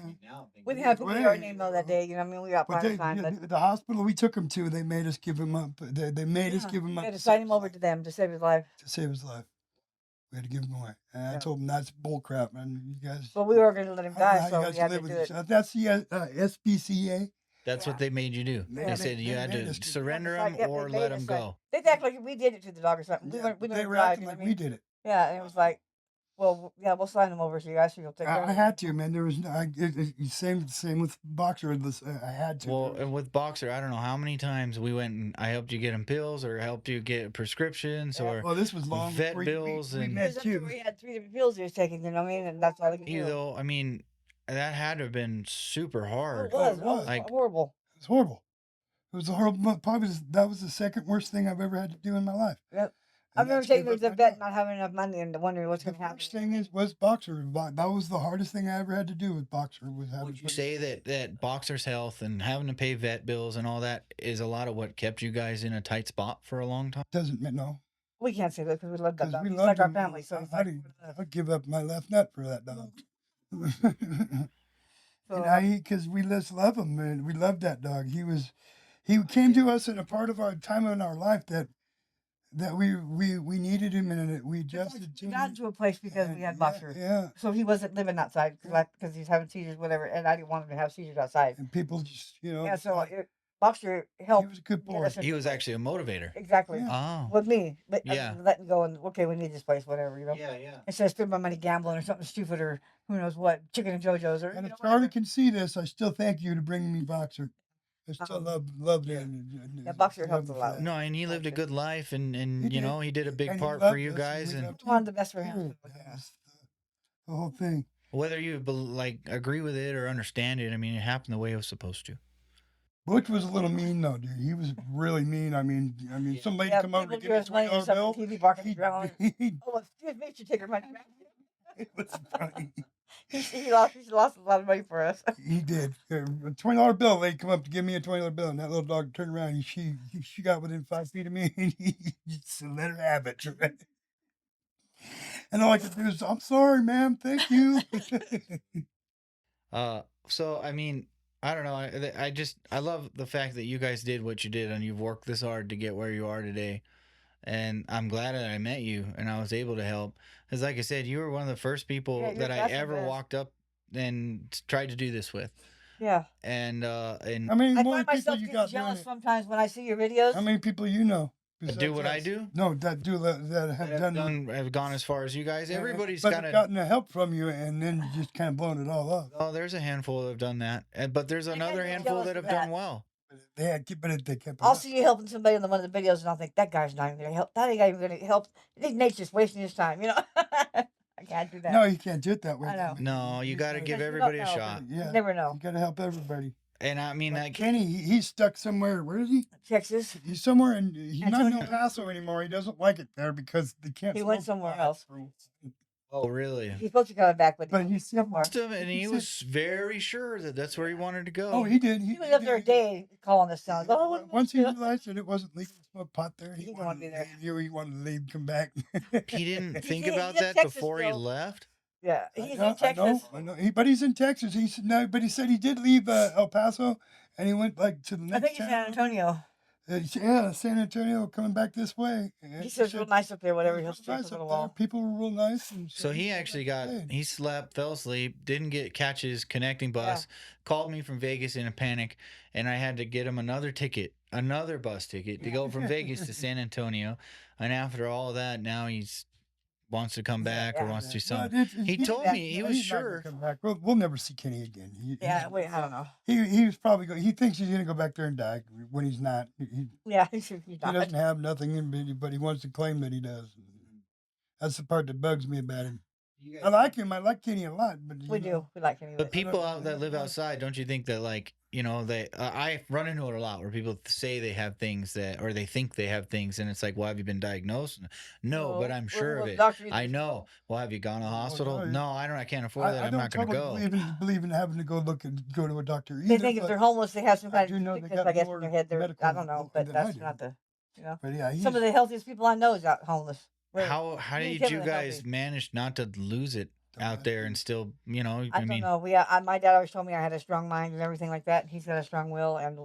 We didn't have to put our Well, name on that day. You know what I mean? We got But fine time. But the hospital we took him to, they made us give him up. They made us yeah, give him we up had to to sign save him his over life. to them to save his life. To save his life. We had to give him away. And I Yeah. told him that's bull crap, man. You guys. But we were going to let him I don't know die, how so you we guys had to live with do each it. other. That's the SPCA. That's Yeah. what they made you do. Yeah. They said you They had made to us do- surrender Like, him yeah, or they let made him us, go. They act like we did it to the dog or something. Yeah, We they never were died, acting you know like what I we mean? did it. Yeah, and it was like, well, yeah, we'll sign him over so you guys will take care of I him. had to, man. There was no, same with Boxer. I had to. Well, and with Boxer, I don't know how many times we went and I helped you get him pills or helped you get prescriptions Yeah. or Well, this was long vet before bills we and- met Because you. he had 3 different pills he was taking, you know what I mean? And that's all he could you do. though. I mean, that had to have been super Oh, hard. it was. it Oh, it was. was Like, horrible. It was horrible. It was a horrible. Probably that was the second worst thing I've ever had to do in my life. Yep. I And remember that's taking give her up to the my vet dog. and not having enough money and wondering what's The going to happen. first thing was boxer. That was the hardest thing I ever had to do with boxer. Was having would to you put- say that boxer's health and having to pay vet bills and all that is a lot of what kept you guys in a tight spot for a long time? doesn't no, We can't say that because we love that because dog. we He's loved like our him. family. So it's like, I'd give up my left nut for that dog. so, Because we just love him, and we loved that dog. He came to us in a part of our time in our life that we needed him, and we adjusted to we got him. into a place because we had Boxer. Yeah, So he wasn't living outside because he's having seizures, whatever. And I didn't want him to have seizures outside. and people just And so Boxer helped. he was a good get boy. us into He was place. actually a motivator. Exactly. Oh. With me. But Yeah. letting go and, okay, we need this place, whatever, Yeah. Instead of spending my money gambling or something stupid or who knows what, chicken and JoJo's or. And if Charlie can see this, I still thank you to bring me Boxer. I still loved it. Yeah, Boxer helped a lot. No, and he lived a good life, and He you did. know, he did a big And he part for loved you us, and guys, we and loved I wanted him. the best for him. That was the whole thing. whether you like agree with it or understand it, I mean, it happened the way it was supposed to. Butch was a little mean though, dude. He was really mean. I mean, some lady come over to give me a $20 bill. TV barking He, around. he, Oh, excuse me, should take her money back. it was funny. He lost a lot of money for us. He did. A $20 bill. They come up to give me a $20 bill, and that little dog turned around. And she got within 5 feet of me, and he just let her have it. And all I could do is, "I'm sorry, ma'am. Thank you." So I mean, I don't know. I love the fact that you guys did what you did, and you've worked this hard to get where you are today. And I'm glad that I met you and I was able to help. Because, like I said, you were one of the first people Yeah, you're that I definitely ever the- walked up and tried to do this with. Yeah. And How many I more find people myself you getting got doing jealous it? sometimes when I see your videos. How many people you know? do besides what I us? do. No, that have done. Have gone as far as you guys. Yeah, Everybody's but kind have of. gotten the help from you, and then just kind of blown it all up. Oh, there's a handful that have done that, but there's another get handful jealous that of have done that. well. They kept. I'll see you helping somebody in one of the videos, and I'll think that guy's not even going to help. That ain't even going to help. I think Nate's just wasting his time. I can't do that. No, you can't do it that way. I know. No, you got to give Because you everybody don't a know. shot. Yeah, You never know. you got to help everybody. And I mean, Like Kenny, he's stuck somewhere. Where is he? Texas. He's somewhere, and he's not in El Antonio. Paso anymore. He doesn't like it there because they can't. He went smoke somewhere pot. else. oh, really? He's supposed to be coming back, but he's somewhere. And he was very sure that that's where he wanted to go. Oh, he did. He was up there a day calling us down. Oh, what Once he realized that it wasn't legal to smoke pot there, He didn't want to be there. He wanted to leave, come back. He didn't think He's about in that Texas before he still. left. Yeah, he's I in Texas. know. But he's in Texas. He said no, but he said he did leave El Paso, and he went like to the I next think he's town. San Antonio. Yeah, San Antonio, coming back this way. He says real nice up there, whatever. He'll stay for a nice little up there. while. People were real nice. And So he actually he slept, fell asleep, didn't catch his connecting bus, Yeah. called me from Vegas in a panic, and I had to get him another bus ticket to go from Vegas to San Antonio. And after all of that, now he's wants to come back or yeah. wants to do But something. He he's told back. me he No, was he's not gonna sure. come back. We'll never see Kenny again. Yeah, wait, I don't know. He was probably he thinks he's gonna go back there and die when he's not. Yeah, he's He not. doesn't have nothing in him, but he wants to claim that he does. That's the part that bugs me about him. I like him. I like Kenny a lot, but We do. We like him. But people out that live outside, don't you think that, like, you know, I run into it a lot where people say they have things or they think they have things, and it's like, well, have you been diagnosed? No, but I'm sure of it. I know. Well, have you gone to the hospital? no. No, I can't afford that. I'm not going to go. Believe in having to go to a doctor. They either, think if but- they're homeless, they have some I kind do know of they sickness, got I guess, in more their head. medical I don't know, but than I that's do. not the. But yeah, Some of the healthiest people I know is out homeless. Really. How Me and did Kevin you are guys healthy. manage not to lose it out there and still, you know, I I don't mean, know. My dad always told me I had a strong mind and everything like that. He's got a strong will, and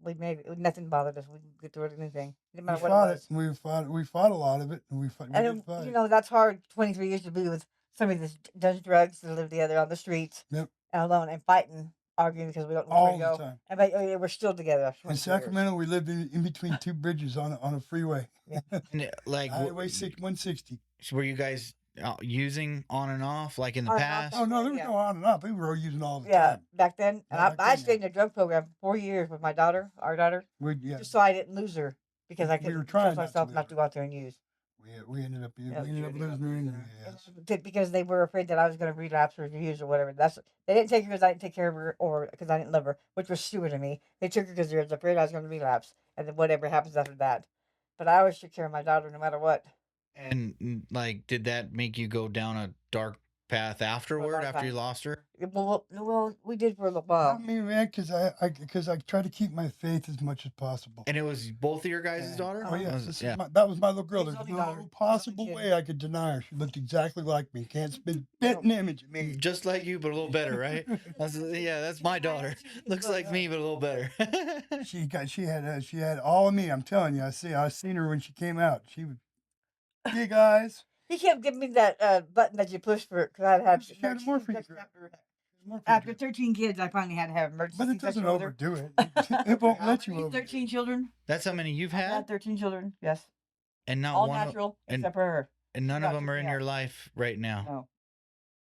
we made nothing bothered us. We could get through anything, no we matter what fought it was. We fought a lot of it, and we did And fight. you know that's hard. 23 years to be with somebody that does drugs, to live together on the streets, Yep. and alone, and fighting, arguing because we don't know all where to the go. time. And but we're still together. after In 23 years. Sacramento, we lived in between two bridges on a freeway. like, Highway 160. were you guys using on and off, like in the On and off. past? Oh no, there was Yeah. no on and off. We were using all the Yeah, time. back then, and Yeah, back I then, stayed in a drug program for 4 years with my daughter, our daughter, Yeah. just so I didn't lose her because I We were couldn't trying trust not to myself lose not to go out there and use. We ended up Yeah. losing her. Yes. Because they were afraid that I was going to relapse or refuse or whatever. They didn't take her because I didn't take care of her or because I didn't love her, which was stupid of me. They took her because they were afraid I was going to relapse, and then whatever happens after that. But I always took care of my daughter no matter what. And like, did that make you go down a dark path For a afterward long after you time. lost her? Well, we did for a little Not while. me, man, because I try to keep my faith as much as possible. And it was both of your guys' And, daughter? oh yes, Yeah. that was my little girl. His There's only no daughter. His only possible kid. way I could deny her. She looked exactly like me. Can't spit Nope. an image of me. Just like you, but a little better, right? That's my daughter. Looks like me, but a little better. She had all of me. I'm telling you. I seen her when she came out. She was big eyes. He kept giving me that button that you push for because I had She had a morphine drip. after 13 kids. I finally had to have emergency. But it doesn't C-section with her. overdo it. It won't let you overdo 13 it. children. That's how many you've I've had, had 13 children. Yes, and not all one, natural and except for her. and none She of got them are took in me your out. life right now. No.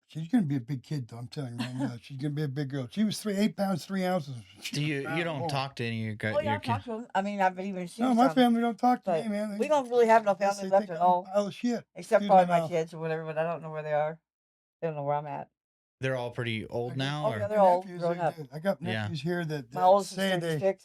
She's gonna be a big kid, though. I'm telling you right now. She's gonna be a big girl. She was 8 pounds 3 ounces. Do you don't more. talk to any of Oh your yeah, kids? I've talked to them. I mean, I've even seen No, my some, family don't talk to but me, man. we don't really have no I guess family they left think at I'm a all, pile of shit. except Excuse probably my my mouth. kids or whatever. But I don't know where they are. They don't know where I'm at. They're all pretty old now, Oh or yeah, they're all nephews, grown up. I got Yeah. nephews here that My oldest is say 36.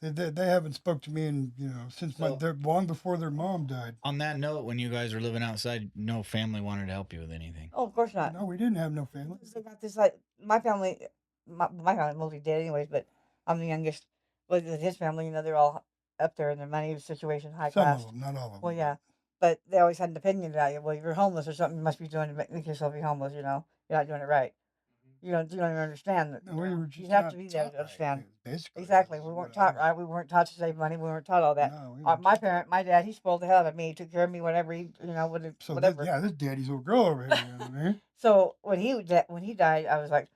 they haven't spoke to me in since So- they're long before their mom died. on that note, when you guys were living outside, no family wanted to help you with anything. Oh, of course not. No, we didn't have no family. They got this like my family. My family mostly dead anyways, but I'm the youngest. But with his family, they're all up there in their money situation, high Some class. of them, not all of them. Well, yeah, but they always had an opinion about you. Well, you're homeless or something. You must be doing to make yourself be homeless. You're not doing it right. You don't even understand that. No, we were just You have not to be there taught to right, understand. basically. Exactly. That's We what weren't I taught was. right. We weren't taught to save money. We weren't taught all that. No, we weren't My taught parent, my dad, he spoiled the hell out of me. He took care of me whenever he, So whatever. this daddy's little girl over here. You know what I mean? So when he died, I was like,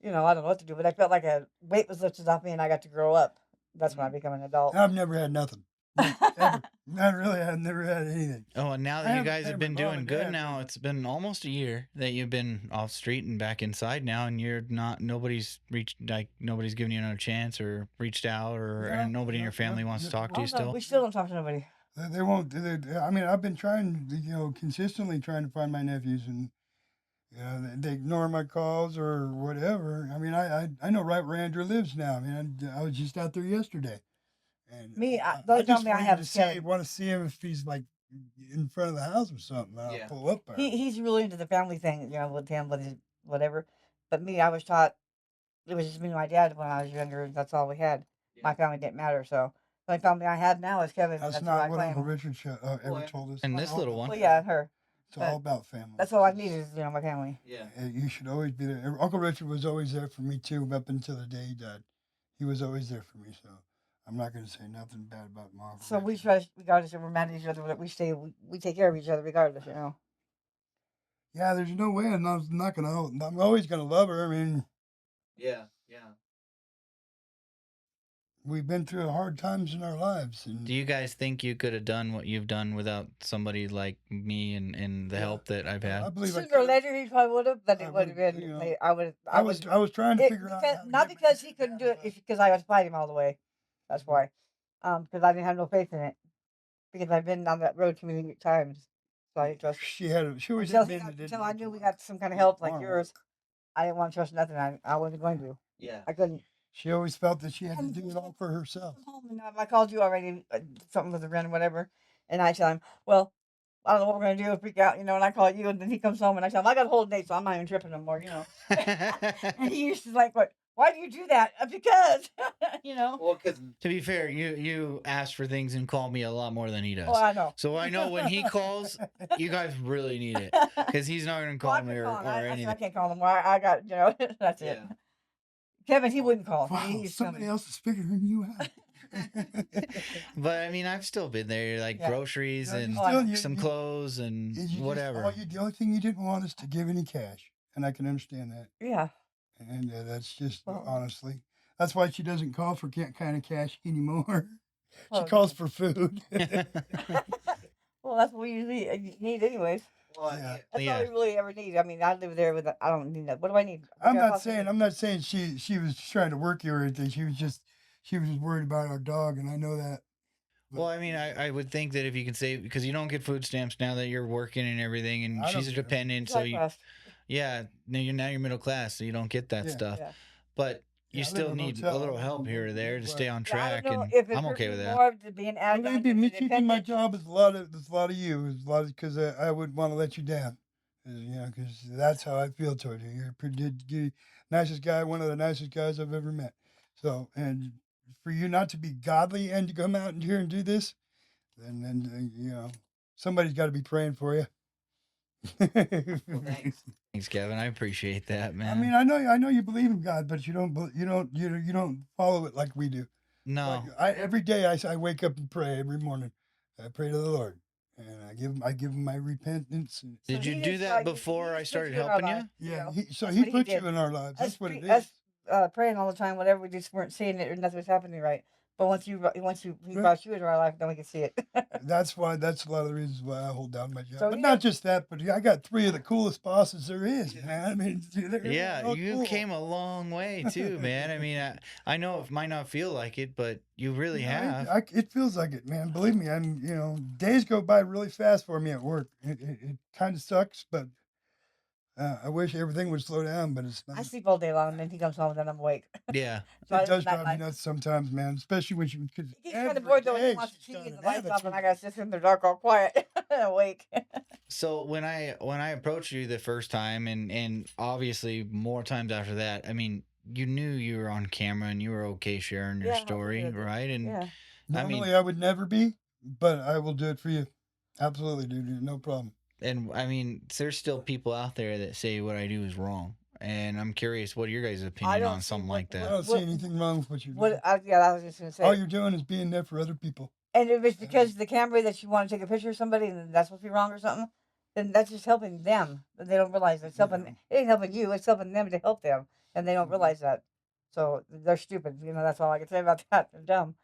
I don't know what to do, but I felt like a weight was lifted off me, and I got to grow up. That's when I became an adult. I've never had nothing. Ever. Not really. I've never had anything. Oh, and now I that you haven't guys paid have my been mom doing and good dad, now, but- it's been almost a year that you've been off street and back inside now, and nobody's giving you another chance or reached out, or and nobody in your family wants to talk to you Oh, no, still. we still don't talk to nobody. They won't. I mean, I've been trying, consistently trying to find my nephews, and they ignore my calls or whatever. I mean, I know right where Andrew lives now. I mean, I was just out there yesterday, and Me, I they tell just me I wanted have to Kevin. want to see him if he's like in front of the house or something. I'll Yeah. pull up there. He's really into the family thing, with him, with his whatever. But me, I was taught it was just me and my dad when I was younger. And that's all we had. My family didn't matter, so the only family I have now is Kevin. That's That's who not I what Uncle claim. Richard ever told us. And It's this all little about one. Well, family. yeah, and her. It's all about family. That's all I need is my family. Yeah. You should always be there. Uncle Richard was always there for me too, up until the day he died. He was always there for me, so I'm not going to say nothing bad about my Uncle So we Richard. trust, regardless if we're mad at each other, we we take care of each other regardless. Yeah, there's no way I'm not going to. I'm always going to love her. I mean, Yeah. we've been through hard times in our lives, and Do you guys think you could have done what you've done without somebody like me and the Yeah. help that I've had? I believe I Sooner or could. later, he probably would have, but I it would have would've, been. I was trying to figure out how to Not get because back he to couldn't do that, it, it's because I was fighting all the way. That's why. Because I didn't have no faith in it. Because I've been down that road too many times, so I didn't trust. She always Until, had men that didn't until I want knew to we work. got some kind of help like Wanna yours, work. I didn't want to trust nothing. I wasn't going to. Yeah. I couldn't. She always felt that she had to do it all for herself. Come home and I called you already, something with a friend or whatever, and I tell him, well, I don't know what we're gonna do, freak out, and I call you, and then he comes home, and I tell him I got a whole date, so I'm not even tripping no more. And he used to like, what? Why do you do that? Because, Well, because to be fair, you ask for things and call me a lot more than he does. Oh, I know. So I know when he calls, you guys really need it because he's not going to Well, call I'm me not or calling. I said anything. I can't call him. I got, that's it. Kevin, he wouldn't call. Wow, He's somebody coming. else is figuring you out. But I mean, I've still been there, like Yeah. groceries Yeah, you and still- some clothes and whatever. The only thing you didn't want is to give any cash, and I can understand that. Yeah. And that's just Well- honestly, that's why she doesn't call for kind of cash anymore. She Well, calls for food. Well, that's what we usually need anyways. Yeah. That's all we really ever need. I mean, I live there with. I don't need that. What do I need? I'm Okay, not saying she was trying to work you or anything. She was just worried about our dog, and I know that. Well, I mean, I would think that if you can save, because you don't get food stamps now that you're working and everything, and I she's don't a care. dependent, It's so high you, class. yeah, now you're middle class, so you don't get that Yeah. stuff. Yeah. But you Yeah, I live still in a need a motel. I little live help on here or there to Midwest. stay on Yeah, I don't track, know and if it I'm hurt okay me with that. more to be an addict Believe than me, the me keeping my dependent. job is a lot of you. Is a lot because I wouldn't want to let you down. Because that's how I feel toward you. You're pretty nicest guy, one of the nicest guys I've ever met. So, and for you not to be godly and to come out and here and do this, then somebody's got to be praying for you. Well, thanks, Kevin. I appreciate that, I man. mean, I know you believe in God, but you don't follow it like we do. Like No, every day I wake up and pray every morning. I pray to the Lord, and I give him my repentance. And, So did you he do just that he before I just put started you in our helping life. you? You know, so that's he what he put you did. in our lives. Us, That's what it is. us praying all the time, whatever, we just weren't seeing it or nothing was happening right. But he Right. brought you into our life, then we can see it. That's a lot of the reasons why I hold down my job. So But he not didn't- just that, but I got 3 of the coolest bosses there is, man. I mean, they're Yeah, all you cool. came a long way too, man. I mean, I know it might not feel like it, but you really No, have. it feels like it, man. Believe me, days go by really fast for me at work. It kind of sucks, but I wish everything would slow down, but it's I not. sleep all day long, and then he comes home, and then I'm awake. Yeah. So It I does night drive me life. nuts sometimes, man. Especially when because He gets kind of every bored though when he day wants the she's TV got and the an lights off, and I attitude. gotta sit here in the dark, all quiet, and awake. So when I approached you the first time, and obviously more times after that, I mean, you knew you were on camera and you were okay sharing your Yeah, I was okay story, with it. right? And Yeah. I mean, Normally, I would never be, but I will do it for you. Absolutely, dude. No problem. there's still people out there that say what I do is wrong, and I'm curious, what are your guys' I opinion don't on see something like I that? don't see anything wrong with what you're doing. I was just gonna All say. you're doing is being there for other people. And if it's because the camera that you want to take a picture of somebody and that's supposed to be wrong or something, then that's just helping them. But they don't realize it's helping. Yeah. It ain't helping you. It's helping them to help them, and they don't Mhm. realize that. So they're stupid. That's all I can say about that. They're dumb.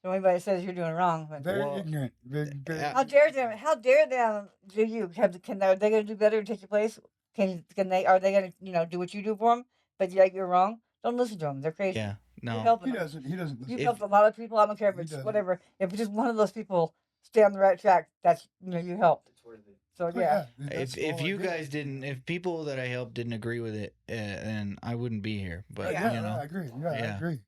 So anybody that says you're doing wrong, but Very Well, ignorant. Very yeah, how dare them? How dare them do you? Are they going to do better and take your place? Can they? Are they going to do what you do for them? But you're wrong. Don't listen to them. They're crazy. yeah, You're no. helping He them. doesn't. He doesn't listen. You've If helped a lot of people. I don't care if He it's doesn't. whatever. If just one of those people stay on the right track, that's you helped. So Oh, yeah, that's if all I you do. guys didn't, if people that I helped didn't agree with it, then I wouldn't be here. But Yeah. I agree. Yeah, I yeah. agree.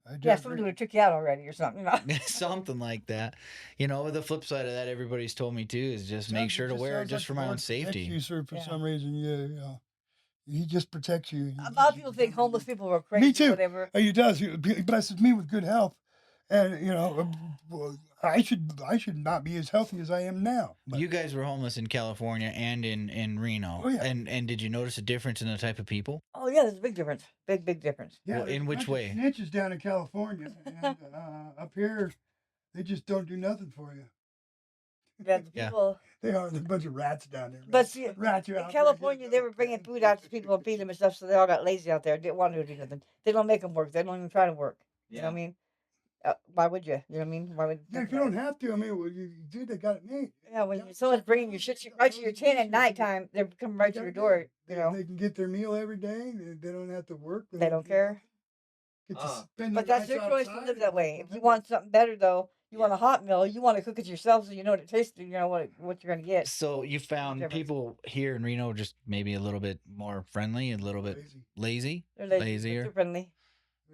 I do yeah, agree. somebody would have took you out already or something. Something like that. The flip side of that, everybody's told me too, is just make Sounds- sure to just wear it sounds just like for the my own Lord protects safety. you, sir, for Yeah. some reason. Yeah. He just protects you. A lot of people think homeless people are crazy. Me too. Or whatever. He does. He blesses me with good health, and well, I should not be as healthy as I am now. But You guys were homeless in California and in Reno. Oh, yeah. And did you notice a difference in the type of people? Oh yeah, there's a big difference. Big difference. yeah, Well, there's in a which bunch way? of snitches down in California, and up here, they just don't do nothing for you. Yeah, the Yeah. people. They are. There's a bunch of rats down there. But see, Rats are in out there California, getting they were bringing food out to people and feeding them and stuff, so they all got lazy out there. Didn't want to do nothing. They don't make them work. They don't even try to work. You know what I mean? Why would you? You know what I mean? Why would? Yeah, if you don't have to, I mean, well, you do. They got it made. Yeah, when someone's bringing your shit right to your tent at nighttime, they're coming right to your door. They can get their meal every day. They don't have to work. They don't care. Get to spend But their that's their nights choice to outside live that and way. If you whatever. want something better, though, you want a hot meal. You want to cook it yourself, so you know what it tastes. You know what you're gonna get. So you found difference. people here in Reno just maybe a little bit more friendly, a little bit lazy, They're lazy, but lazier, they're friendly.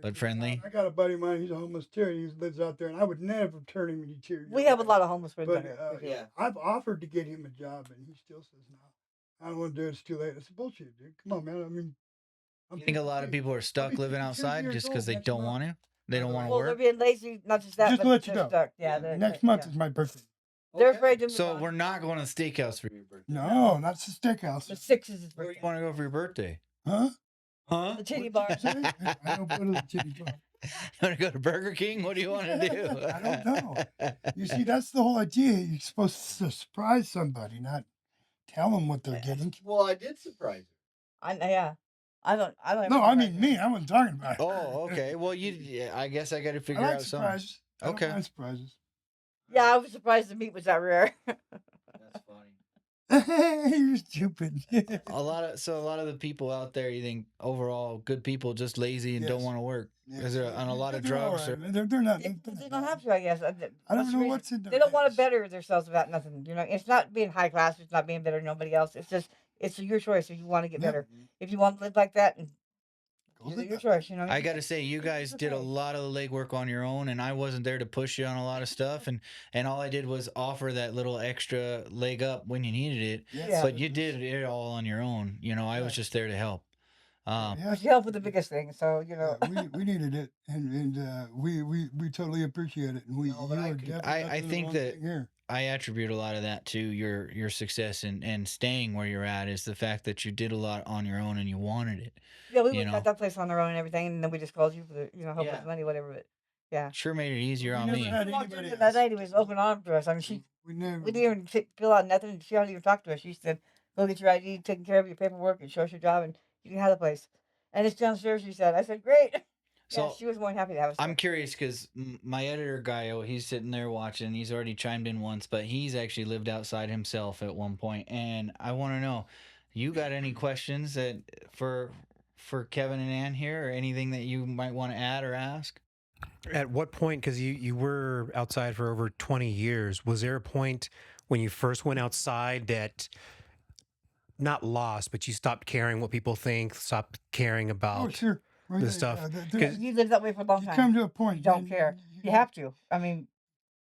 but friendly. I got a buddy of mine. He's a homeless too. He lives out there, and I would never turn him into tears. We have a lot of homeless friends out But here. We do. I've offered to get him a job, and he still says no. I don't want to do it. It's too late. I said, bullshit, dude. Come on, man. I mean, I'm You think a lot of 53. people are I'll stuck be living 52 outside years just because old they next don't month. want to? They don't want to Well, they're work? being lazy, not just that, Just to but let you they're know. stuck. Yeah, Next month is my birthday. They're afraid to move So on. we're not going to steakhouse for your birthday. No, not the steakhouse. The 6th is his Where do you birthday. want to go for your birthday? Huh? Huh? The titty What bar. did you say? I don't go to the titty bar. You want to go to Burger King? What do you want to do? I don't know. You see, that's the whole idea. You're supposed to surprise somebody, not tell them what they're getting. Well, I did surprise her. Yeah. I don't. No, I mean me. I wasn't talking about. Oh, okay. Well, I guess I got to I figure like out something. surprises. I don't Okay. mind surprises. Yeah, I was surprised the meat was that rare. That's funny. You're stupid. A lot of the people out there, you think overall good people, just lazy and don't Yes. want to work. Yes. Is there on a lot of They're all drugs? right, Or man. They're not. They, They're they not don't bad. have to, I guess. I What's don't the know reason? what's in their They don't want to heads. better themselves about nothing. You know, it's not being high class. It's not being better than nobody else. It's just, it's your choice if you want to get Yeah. better. If you want to live like that, and Go it's live your that way. choice. You know, I got to say, you guys it's did a okay. lot of the legwork on your own, and I wasn't there to push you on a lot of stuff, and all I did was offer that little extra leg up when you needed it. Yes. Yeah. But you did it all on your own. You know, I was Yeah. just there to help. Yeah. But you help with the biggest thing. So, you know, Yeah, we needed it, and we totally appreciate it, and No, you but are I could- definitely not I doing the think wrong that thing here. I attribute a lot of that to your success and staying where you're at is the fact that you did a lot on your own and you wanted it. yeah, we You went got know, that place on our own and everything, and then we just called you for the, help Yeah. with money, whatever. But yeah, sure made it easier We on never me. had she walked anybody into that else. lady was open arm to us. I mean, We never. we didn't even fill out nothing. She hadn't even talked to us. She said, "Go get your ID, taking care of your paperwork, and show us your job, and you can have the place." And it's downstairs. She said. I said, "Great." Yeah, So she was more than happy to have us I'm there. curious because my editor guy, he's sitting there watching. He's already chimed in once, but he's actually lived outside himself at one point, and I want to know, you got any questions that for Kevin and Ann here, or anything that you might want to add or ask? At what point, because you were outside for over 20 years, was there a point when you first went outside that not lost, but you stopped caring what people think, stopped caring Oh, about sure. Well, the yeah, stuff? yeah, Yeah, Because you lived that way for a long you time. come to a You point. don't care. You have to. I mean,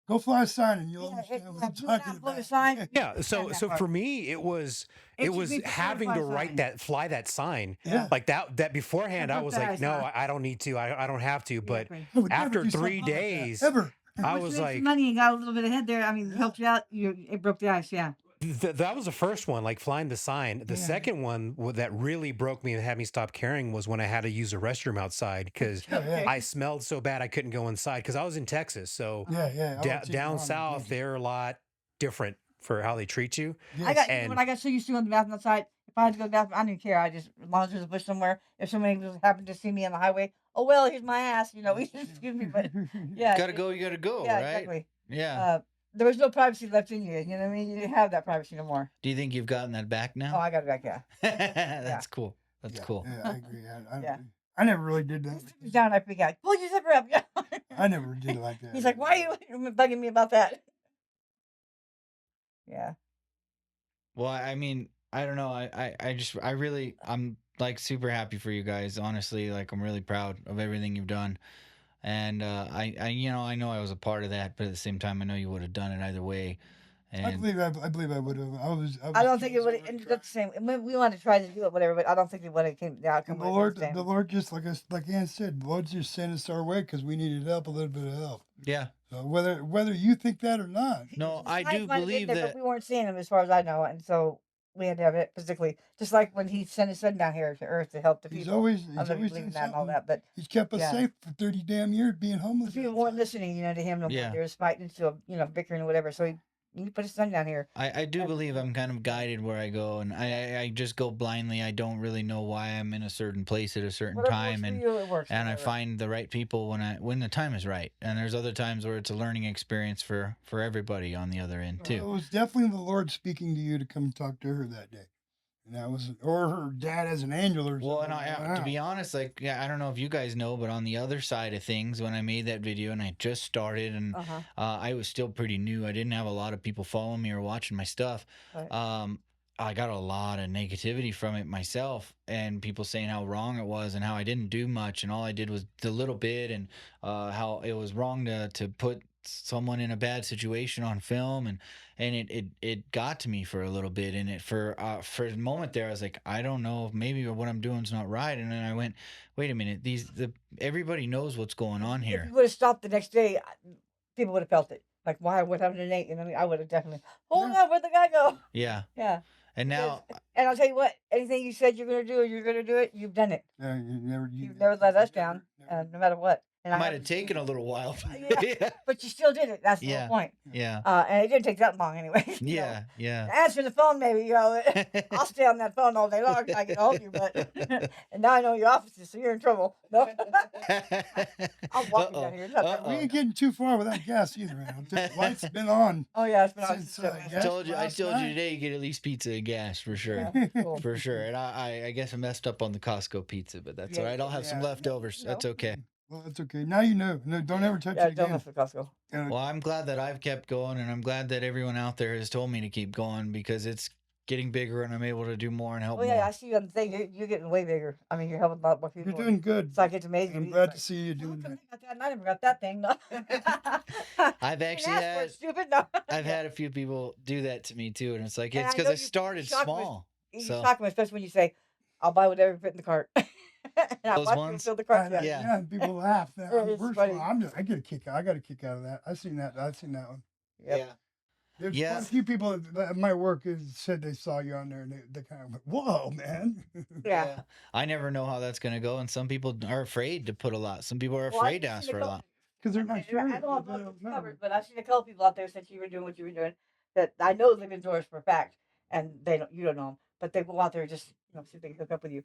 Go fly a sign, and you'll yeah, understand what yeah, I'm you went out talking and blew about. a sign. yeah, so that so part. for me, it was It it should was be for having to certified write sign. that fly that sign Yeah. like that beforehand. I broke was the like, ice, no, huh? I don't need to. I don't have to. But Exactly. I would never after do 3 something like that, days, ever. I Once was you made some like, money and got a little bit ahead there, I mean, Yeah. helped you out. It broke the ice. Yeah. that was the first one, like flying the sign. The Yeah. second one that really broke me and had me stop caring was when I had to use a restroom outside because Yeah, yeah. I smelled so bad I couldn't go inside because I was in Texas. So Yeah, yeah. da- it's even down wrong in south, Texas. they're a lot different for how they treat you. I Yes. got And when I got so used to going to the bathroom outside. If I had to go to the bathroom, I didn't care. I just as long as there's a bush somewhere. If somebody just happened to see me on the highway, oh well, here's my ass. Excuse me, but yeah, Gotta go, you gotta go, yeah, right? exactly. Yeah. There was no privacy left in you. You know what I mean? You didn't have that privacy no more. Do you think you've gotten that back Oh, now? I got it back. Yeah, That's cool. That's Yeah, cool. yeah, I agree. yeah. I never really did that. He's down. I freak out. Pull your zipper up. Yeah. I never did it like that. He's like, why are you bugging me about that? Yeah. Well, I mean, I don't know. I'm like super happy for you guys. Honestly, like I'm really proud of everything you've done. And I know I was a part of that, but at the same time, I know you would have done it either way. I And believe I would have. I don't think it would have ended up the same. We wanted to try to do it, whatever, but I don't think it would have came. The outcome And would have been the The same. Lord just like Ann said, the Lord just sent us our way because we needed help, a little bit of help. yeah, So whether you think that or not, no, The I signs do might have been believe there, that. but we weren't seeing them as far as I know, and so we had to have it physically. Just like when he sent his son down here to Earth to help the he's people. always I don't know if you believe done in that and all something. that, but He's kept us yeah. safe for 30 damn years being the homeless. people weren't outside. listening, to him no more. Yeah. They were fighting, still, bickering or whatever. So he put his son down here. I do And- believe I'm kind of guided where I go, and I just go blindly. I don't really know why I'm in a certain place at a certain Whatever time, works for and you, it works. and I whatever. find the right people when the time is right. And there's other times where it's a learning experience for everybody on the other end It too. was definitely the Lord speaking to you to come talk to her that day. And that was, or her dad as an angel or something. Well, and to be Wow. honest, like, yeah, I don't know if you guys know, but on the other side of things, when I made that video and I just started and Uh-huh. I was still pretty new, I didn't have a lot of people following me or watching my stuff. Right. I got a lot of negativity from it myself, and people saying how wrong it was and how I didn't do much, and all I did was the little bit, and how it was wrong to put someone in a bad situation on film, and it got to me for a little bit, and it for a moment there I was like, I don't know if maybe what I'm doing is not right, and then I went, wait a minute, everybody knows what's going on If here. you would have stopped the next day, people would have felt it. Like, why? What happened to Nate? I would have definitely. Hold Yeah. on, where'd the guy go? Yeah, Yeah. and Because- now and I'll tell you what, anything you said you're gonna do or you're gonna do it, you've done it. Yeah, You've never let us down, no matter what. And I Might have have to- taken a little while. Yeah, but you still did it. That's the Yeah. whole point. Yeah. And it didn't take that long anyway. you know. Yeah. Yeah. Answer the phone, maybe. I'll stay on that phone all day long. I can help you, but and now I know your offices, so you're in trouble. No, I'll walk you Uh-oh. down here. It's not that We long. ain't getting too far without gas either, man. The light's been on. Oh yeah, it's been on Since, since gas I told last you night. today you get at least pizza and gas for sure. Yeah, cool. For sure. And I guess I messed up on the Costco pizza, but that's Yeah, all right. I'll have some yeah. leftovers. No. That's okay. Well, that's okay. Now you know. No, don't ever touch Yeah, it don't again. mess with Costco. Well, I'm glad that I've kept going, and I'm glad that everyone out there has told me to keep going because it's getting bigger and I'm able to do more and help Oh yeah, more. I see you on the thing. You're getting way bigger. I mean, you're helping a lot more people. You're doing good. So I get to amaze you. I'm It's glad like, to see you "Oh, doing come that. think about that, and I never got that thing. No. I've You actually didn't ask for had it, stupid. No. I've had a few people do that to me too, and it's like And it's I because know I started shock me- small. You So shock me, especially when you say, "I'll buy whatever fit in the cart." and I Those watch people ones? fill the I cart. know, Yeah. Yeah. people laugh. It's First funny. of all, I get a kick. I got a kick out of that. I've seen that one. Yep. There's Yeah. quite a few people at my work has said they saw you on there, and they kind of went, "Whoa, man!" Yeah. I never know how that's gonna go, and some people are afraid to put a lot. Some people are Well, I've afraid to ask seen for a lot. Because they're not I sure. don't They know if don't it's know. covered, but I've seen a couple people out there since you were doing what you were doing that I know live indoors for a fact, and you don't know them, but they go out there and just see if they can hook up with you.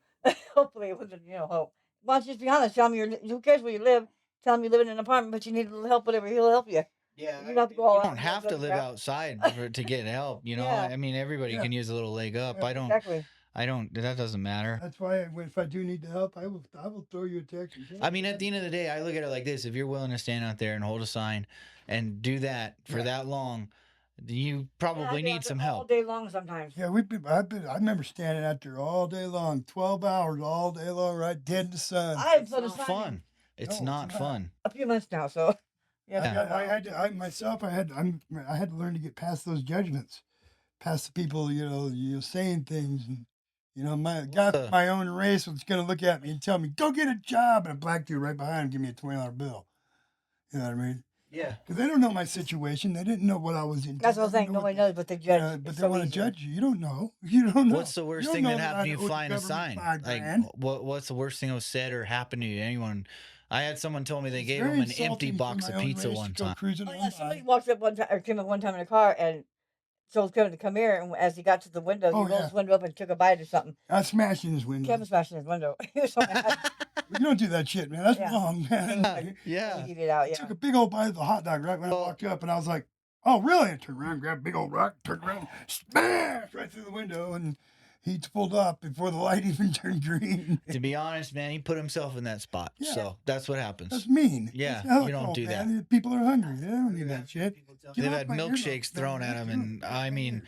Hopefully, with hope. Why don't you just be honest? Tell them who cares where you live? Tell them you live in an apartment, but you need a little help. Whatever, he'll help you. Yeah, You don't have to go all you out. don't have to live outside to get help. Yeah. I mean, everybody Yeah. can use a little leg up. Yeah, I don't. Exactly. I don't. That doesn't matter. That's why if I do need the help, I will throw you a text. And say, I mean, at the end of the day, I look at it like this: if you're willing to stand out there and hold a sign and do that for Yeah. that long, you Yeah, probably I've been need out some there all help. day long sometimes. yeah, I remember standing out there all day long, 12 hours all day long, right dead in the sun. I haven't It's put a not sign fun. in It's No, not it's not. fun. a few months now, so yeah. I had to, I had to learn to get past those judgments, past the people, saying things, and my guy from my own race was gonna look at me and tell me, "Go get a job," and a black dude right behind him give me a $20 bill. You know what I mean? Yeah. Because they don't know my situation. They didn't know what I was into. That's what I'm They saying. didn't know Nobody what knows, but they judge. but It's they so want to easier. judge you. You don't know. You don't know. What's the worst You don't thing know that happened to I you owe the flying a government sign? $5 Like, grand. what's the worst thing that was said or happened to you? Anyone? I had someone tell me they It's gave very them an empty insulting for box my of own pizza race one to go time. cruising Oh on yeah, somebody by. walked up one time or came up one time in a car and told Kevin to come here, and as he got to the window, he Oh, rolled yeah. his window up and took a bite or something. I smashed in his window. Kevin smashed in his window. He was so mad. You don't do that shit, man. That's Yeah. wrong, man. Yeah. He did out. I Yeah. took a big old bite of the hot dog right when I Well- walked up, and I was like, "Oh, really?" I turned around, grabbed a big old rock, turned around, smash right through the window, and he pulled up before the light even turned green. To be honest, man, he put himself in that spot. Yeah. So that's what happens. That's mean. Yeah, That's you don't alcohol, do that. man. People are hungry. They don't need that shit. Get They've off had my earlobe, milkshakes man. thrown at them, and I mean,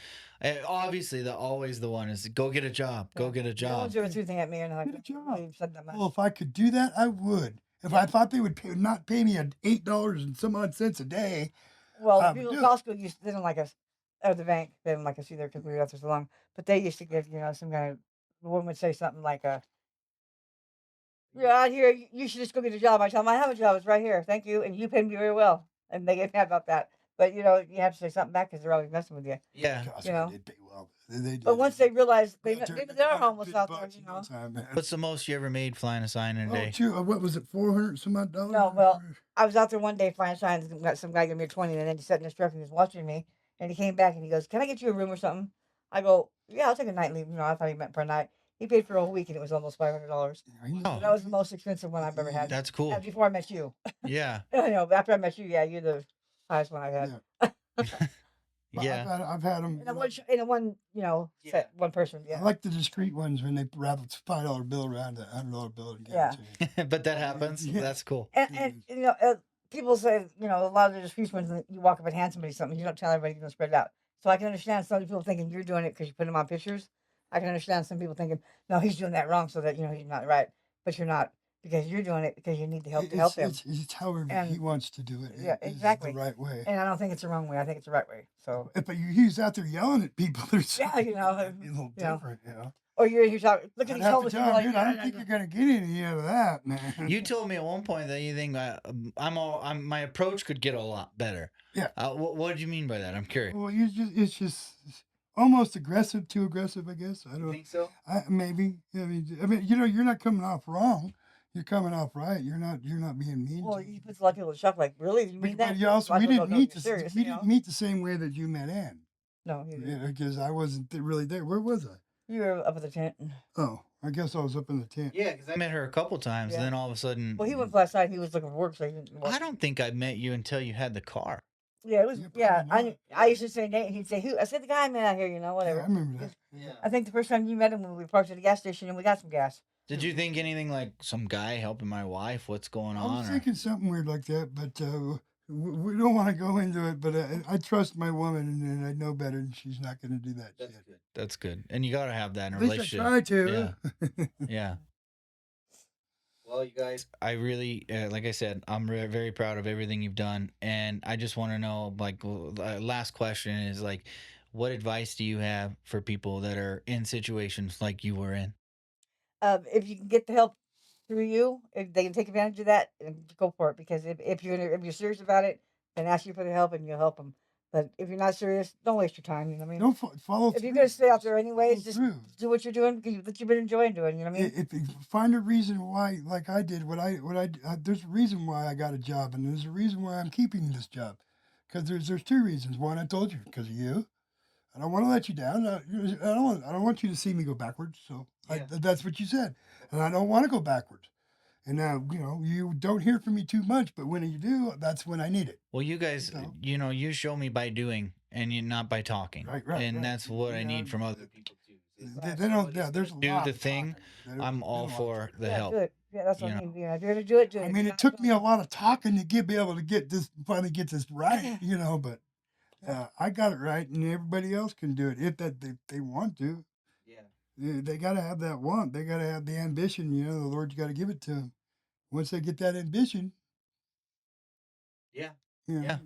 obviously, always the one is go get a job, go get a No job. one's ever threw anything at me, and Get a job. He said that much. Well, if I could do that, I would. If I thought they would not pay me $8 and some odd cents a day, Well, I the people would at do it. Costco they didn't like us. Or the bank, they didn't like us either because we were out there so long. But they used to give, some kind of, the woman would say something like, "You're out here, you should just go get a job." I tell them, "I have a job, it's right here, thank you, and you pay me very well." And they get mad about that. But, you have to say something back because they're always messing with you. Yeah. Costco You know. did pay well. They did. But once they realize, Maybe maybe they're homeless out there, What's the most you ever made flying a sign in a day? What was it, 400 some odd dollars? No, well, I was out there one day flying signs and got some guy gave me a 20, and then he sat in his truck and he was watching me, and he came back and he goes, "Can I get you a room or something?" I go, "Yeah, I'll take a night leave." I thought he meant per night. He paid for a whole week and it was almost $500. Oh. That was the most expensive one I've ever had. That's cool. Before I met you. Yeah. After I met you, yeah, you're the highest one I've had. But Yeah. I've had them. In a one, set, one person, I yeah. like the discreet ones when they wrap a $5 bill around a $100 bill and give Yeah. it to you. But that happens. Yeah. That's cool. And people say, a lot of the discreet ones, you walk up and hand somebody something, you don't tell everybody, you're going to spread it out. So I can understand some people thinking you're doing it because you put them on pictures. I can understand some people thinking, no, he's doing that wrong so that, he's not right. But you're not, because you're doing it because you need the help to help him. It's however he wants to do it. Yeah, It's exactly. the right way. And I don't think it's the wrong way. I think it's the right way. So, But he's out there yelling at people. There's yeah, a little you know. different, or you're talking, look at I'd these have to homeless tell people. him, dude, I don't think you're gonna get any out of that, man. You told me at one point that you think my approach could get a lot better. Yeah. What did you mean by that? I'm curious. Well, it's just almost aggressive, too aggressive, I guess. I don't think so? Maybe. I mean, you're not coming off wrong. You're coming off right. You're not being mean. Well, to he me. puts a lot of people in shock. Like, really? You mean that? But you also, A lot we of people didn't don't know meet you're serious. we You know? didn't meet the same way that you met Ann. No, you didn't. Because I wasn't really there. Where was I? You were up at the tent. Oh, I guess I was up in the tent. Yeah, because I met her a couple times, Yeah. and then all of a sudden, Well, he went last night. He was looking for work, so he didn't. I don't think I met you until you had the car. Yeah, it was. Yeah, Yeah, probably I used to say Nate, and he'd say who? I said the guy I met out here. You know, Yeah, whatever. I remember that. Yeah. I think the first time you met him when we parked at the gas station and we got some gas. Did you think anything like some guy helping my wife? What's going I on? was or- thinking something weird like that, but we don't want to go into it. But I trust my woman, and I know better, and she's not going to do that shit. Good. That's good, and you got to have that in a At least I relationship. try to. Yeah. Well, you guys, I really, like I said, I'm very proud of everything you've done, and I just want to know, like, last question is like, what advice do you have for people that are in situations like you were in? If you can get the help through you, if they can take advantage of that, go for it. Because if you're serious about it, then ask you for the help and you'll help them. But if you're not serious, don't waste your time. You know what I mean? Don't follow If through. you're gonna stay out there anyways, Follow just through. do what you're doing because that you've been enjoying doing. You know what I mean? If you find a reason why, like I did, there's a reason why I got a job, and there's a reason why I'm keeping this job, because there's two reasons. One, I told you, because of you. I don't want to let you down. I don't want you to see me go backwards. So that's what you said, and I don't want to go backwards. And now you don't hear from me too much, but when you do, that's when I need it. Well, you guys, So- you show me by doing and you not by talking. Right, And right. that's what I Yeah. need from other people too. They don't. Yeah, there's a Do lot the of thing. talking. They don't- I'm they all don't for want to. the yeah, help. do it. Yeah, that's what you I know. mean. If you're gonna do it, do it. I If mean, you're it not took doing me a lot of talking to be able to finally get this right, but I got it right, and everybody else can do it if they want to. Yeah. They got to have that want. They got to have the ambition. The Lord's got to give it to them. Once they get that ambition, Yeah. you know, Yeah.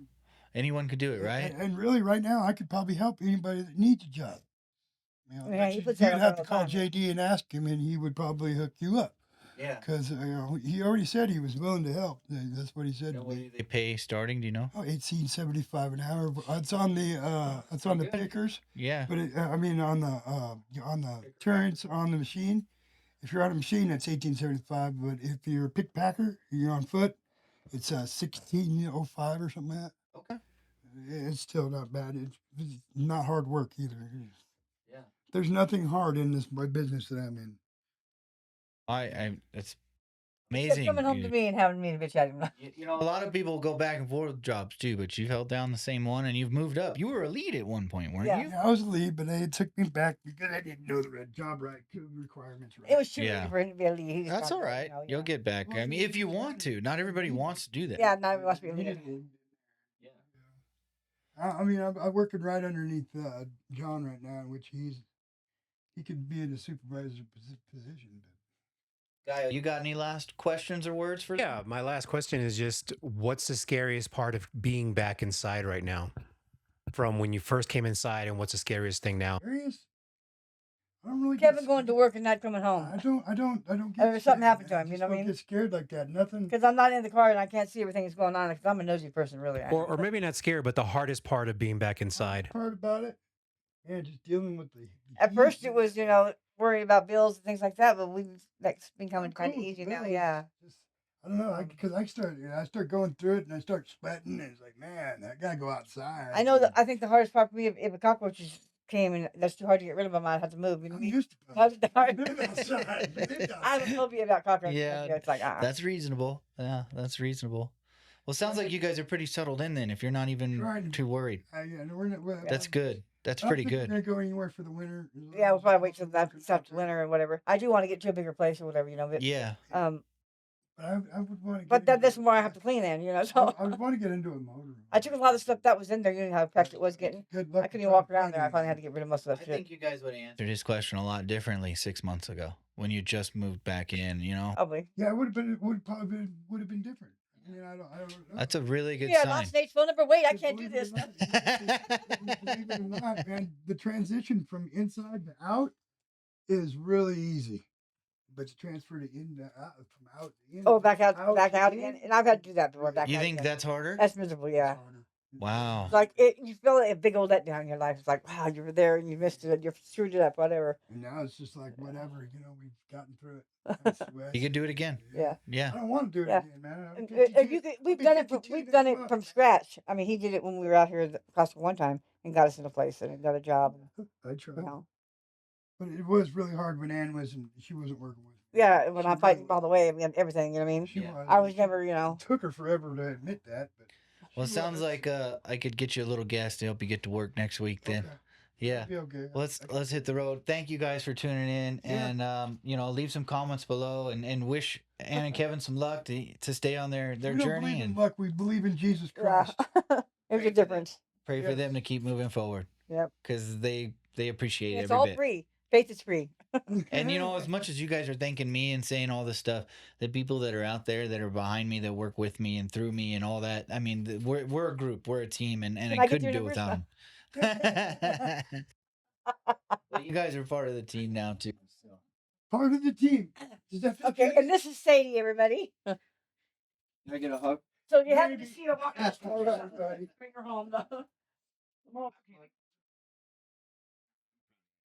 Anyone could do it, right? And really, right now, I could probably help anybody that needs a job. Yeah, he You'd puts that up have all to the call time. JD and ask him, and he would probably hook you up. Yeah. Because he already said he was willing to help. That's what he said to What me. do they pay starting? Do you know? Oh, $18.75 an hour. It's on the good. pickers. Yeah. But I mean on the turns on the machine. If you're on a machine, that's $18.75. But if you're a pick packer, you're on foot, it's $16.05 or something like that. Okay. It's still not bad. It's not hard work either. Yeah. There's nothing hard in this business that I'm in. It's Except amazing. coming home to me and having me to bitch at him. A lot of people go back and forth with jobs too, but you've held down the same one and you've moved up. You were a lead at one point, weren't Yeah. you? Yeah, I was a lead, but it took me back because I didn't know the job requirements right. It was too Yeah. early for him to be a lead. He just That's got all there, right. yeah. You'll get back. I mean, if you want to. Not everybody wants to do that. Yeah, now he wants to be a leader. I mean, I'm working right underneath John right now, in which he could be in a supervisor position. Guy, you got any last questions or words for? Yeah, my last question is just what's the scariest part of being back inside right now? From when you first came inside, and what's the scariest thing now? Serious? I don't really. Kevin going to work and not coming home. I don't get. Or something scared, happened to man. him, you just know what I don't mean? get scared like that. Nothing. Because I'm not in the car and I can't see everything that's going on. Because I'm a nosy person, really. I am. Or maybe not scared, but the hardest part of being back inside. Part about it. Yeah, just dealing with the. At first, it was worrying about bills and things like that, but that's becoming kind of easy now. Yeah. Just, I don't know, because I start going through it and I start sweating and it's like, man, I gotta go outside. I know that. I think the hardest part for me, if a cockroaches came and that's too hard to get rid of them, I'd have to move. You know I'm what I mean? used to That's the hard- I've lived outside. I have a phobia about cockroaches. Yeah, It's like, That's reasonable. Yeah, that's reasonable. Well, it sounds like you guys are pretty settled in then. If you're not even Trying to- too worried, We're not, that's good. That's I don't pretty think We're good. gonna go anywhere for the winter. Yeah, we'll probably wait till after winter or whatever. I do want to get to a bigger place or whatever, But, Yeah. But I would want to. But that's more I have to clean in, So I would want to get into a motor. I took a lot of stuff that was in there. You know how packed it was getting. Good luck. I couldn't even walk around there. I finally had to get rid of most of that I shit. think you guys would have answered his question a lot differently 6 months ago when you just moved back in. Probably. Yeah, it would have been. It would probably would have been different. I mean, I don't know. That's a really good Yeah, sign. lost Nate's phone number. Wait, I But can't do believe it this. or not, believe it or not, man, the transition from inside to out is really easy. But to transfer to in to out, from out to in. Oh, back out to again. in, And I've had to do that before. Back You out think again. that's harder? That's miserable, yeah. it's harder. Wow. It's like you feel a big old letdown in your life. It's like, wow, you were there and you missed it, you screwed it up, whatever. And now it's just like whatever, we've gotten through it. That's the way I You could see do it again. Yeah. Yeah. I don't want to do it Yeah. again, man. I'm And 52 if you could, I'll we've be done it. 52 We've next done it month. from scratch. I mean, he did it when we were out here at Costco one time and got us in a place and got a job. I tried. You know. But it was really hard when Ann she wasn't working with me. Yeah, when She I'm fighting really all the way, I mean, everything. You know what I mean? She Yeah. was. I was She- never, It took her forever to admit that, but Well, it she sounds was. like I could get you a little gas to help you get to work next week then. Okay. Yeah. It'll be okay. Let's hit the road. Thank you guys for tuning in, Yeah. and leave some comments below, and wish Ann and Kevin some luck to stay on their We don't journey, believe in and luck. We believe in Jesus Yeah. Christ. There's a difference. pray for Yes. them to keep moving forward Yep. because they appreciate It's every all bit. free. Faith is free. And as much as you guys are thanking me and saying all this stuff, the people that are out there that are behind me, that work with me and through me and all that, I mean, we're a group, we're a team, and Can I I get couldn't your do it numbers? without them. Well, you guys are part of the team now too. So. Part of the team. Does that feel Okay, good? and this is Sadie, everybody. Can I get a hug? So you happen to Maybe. see her walking. All right, buddy. Bring her home, though. Come on.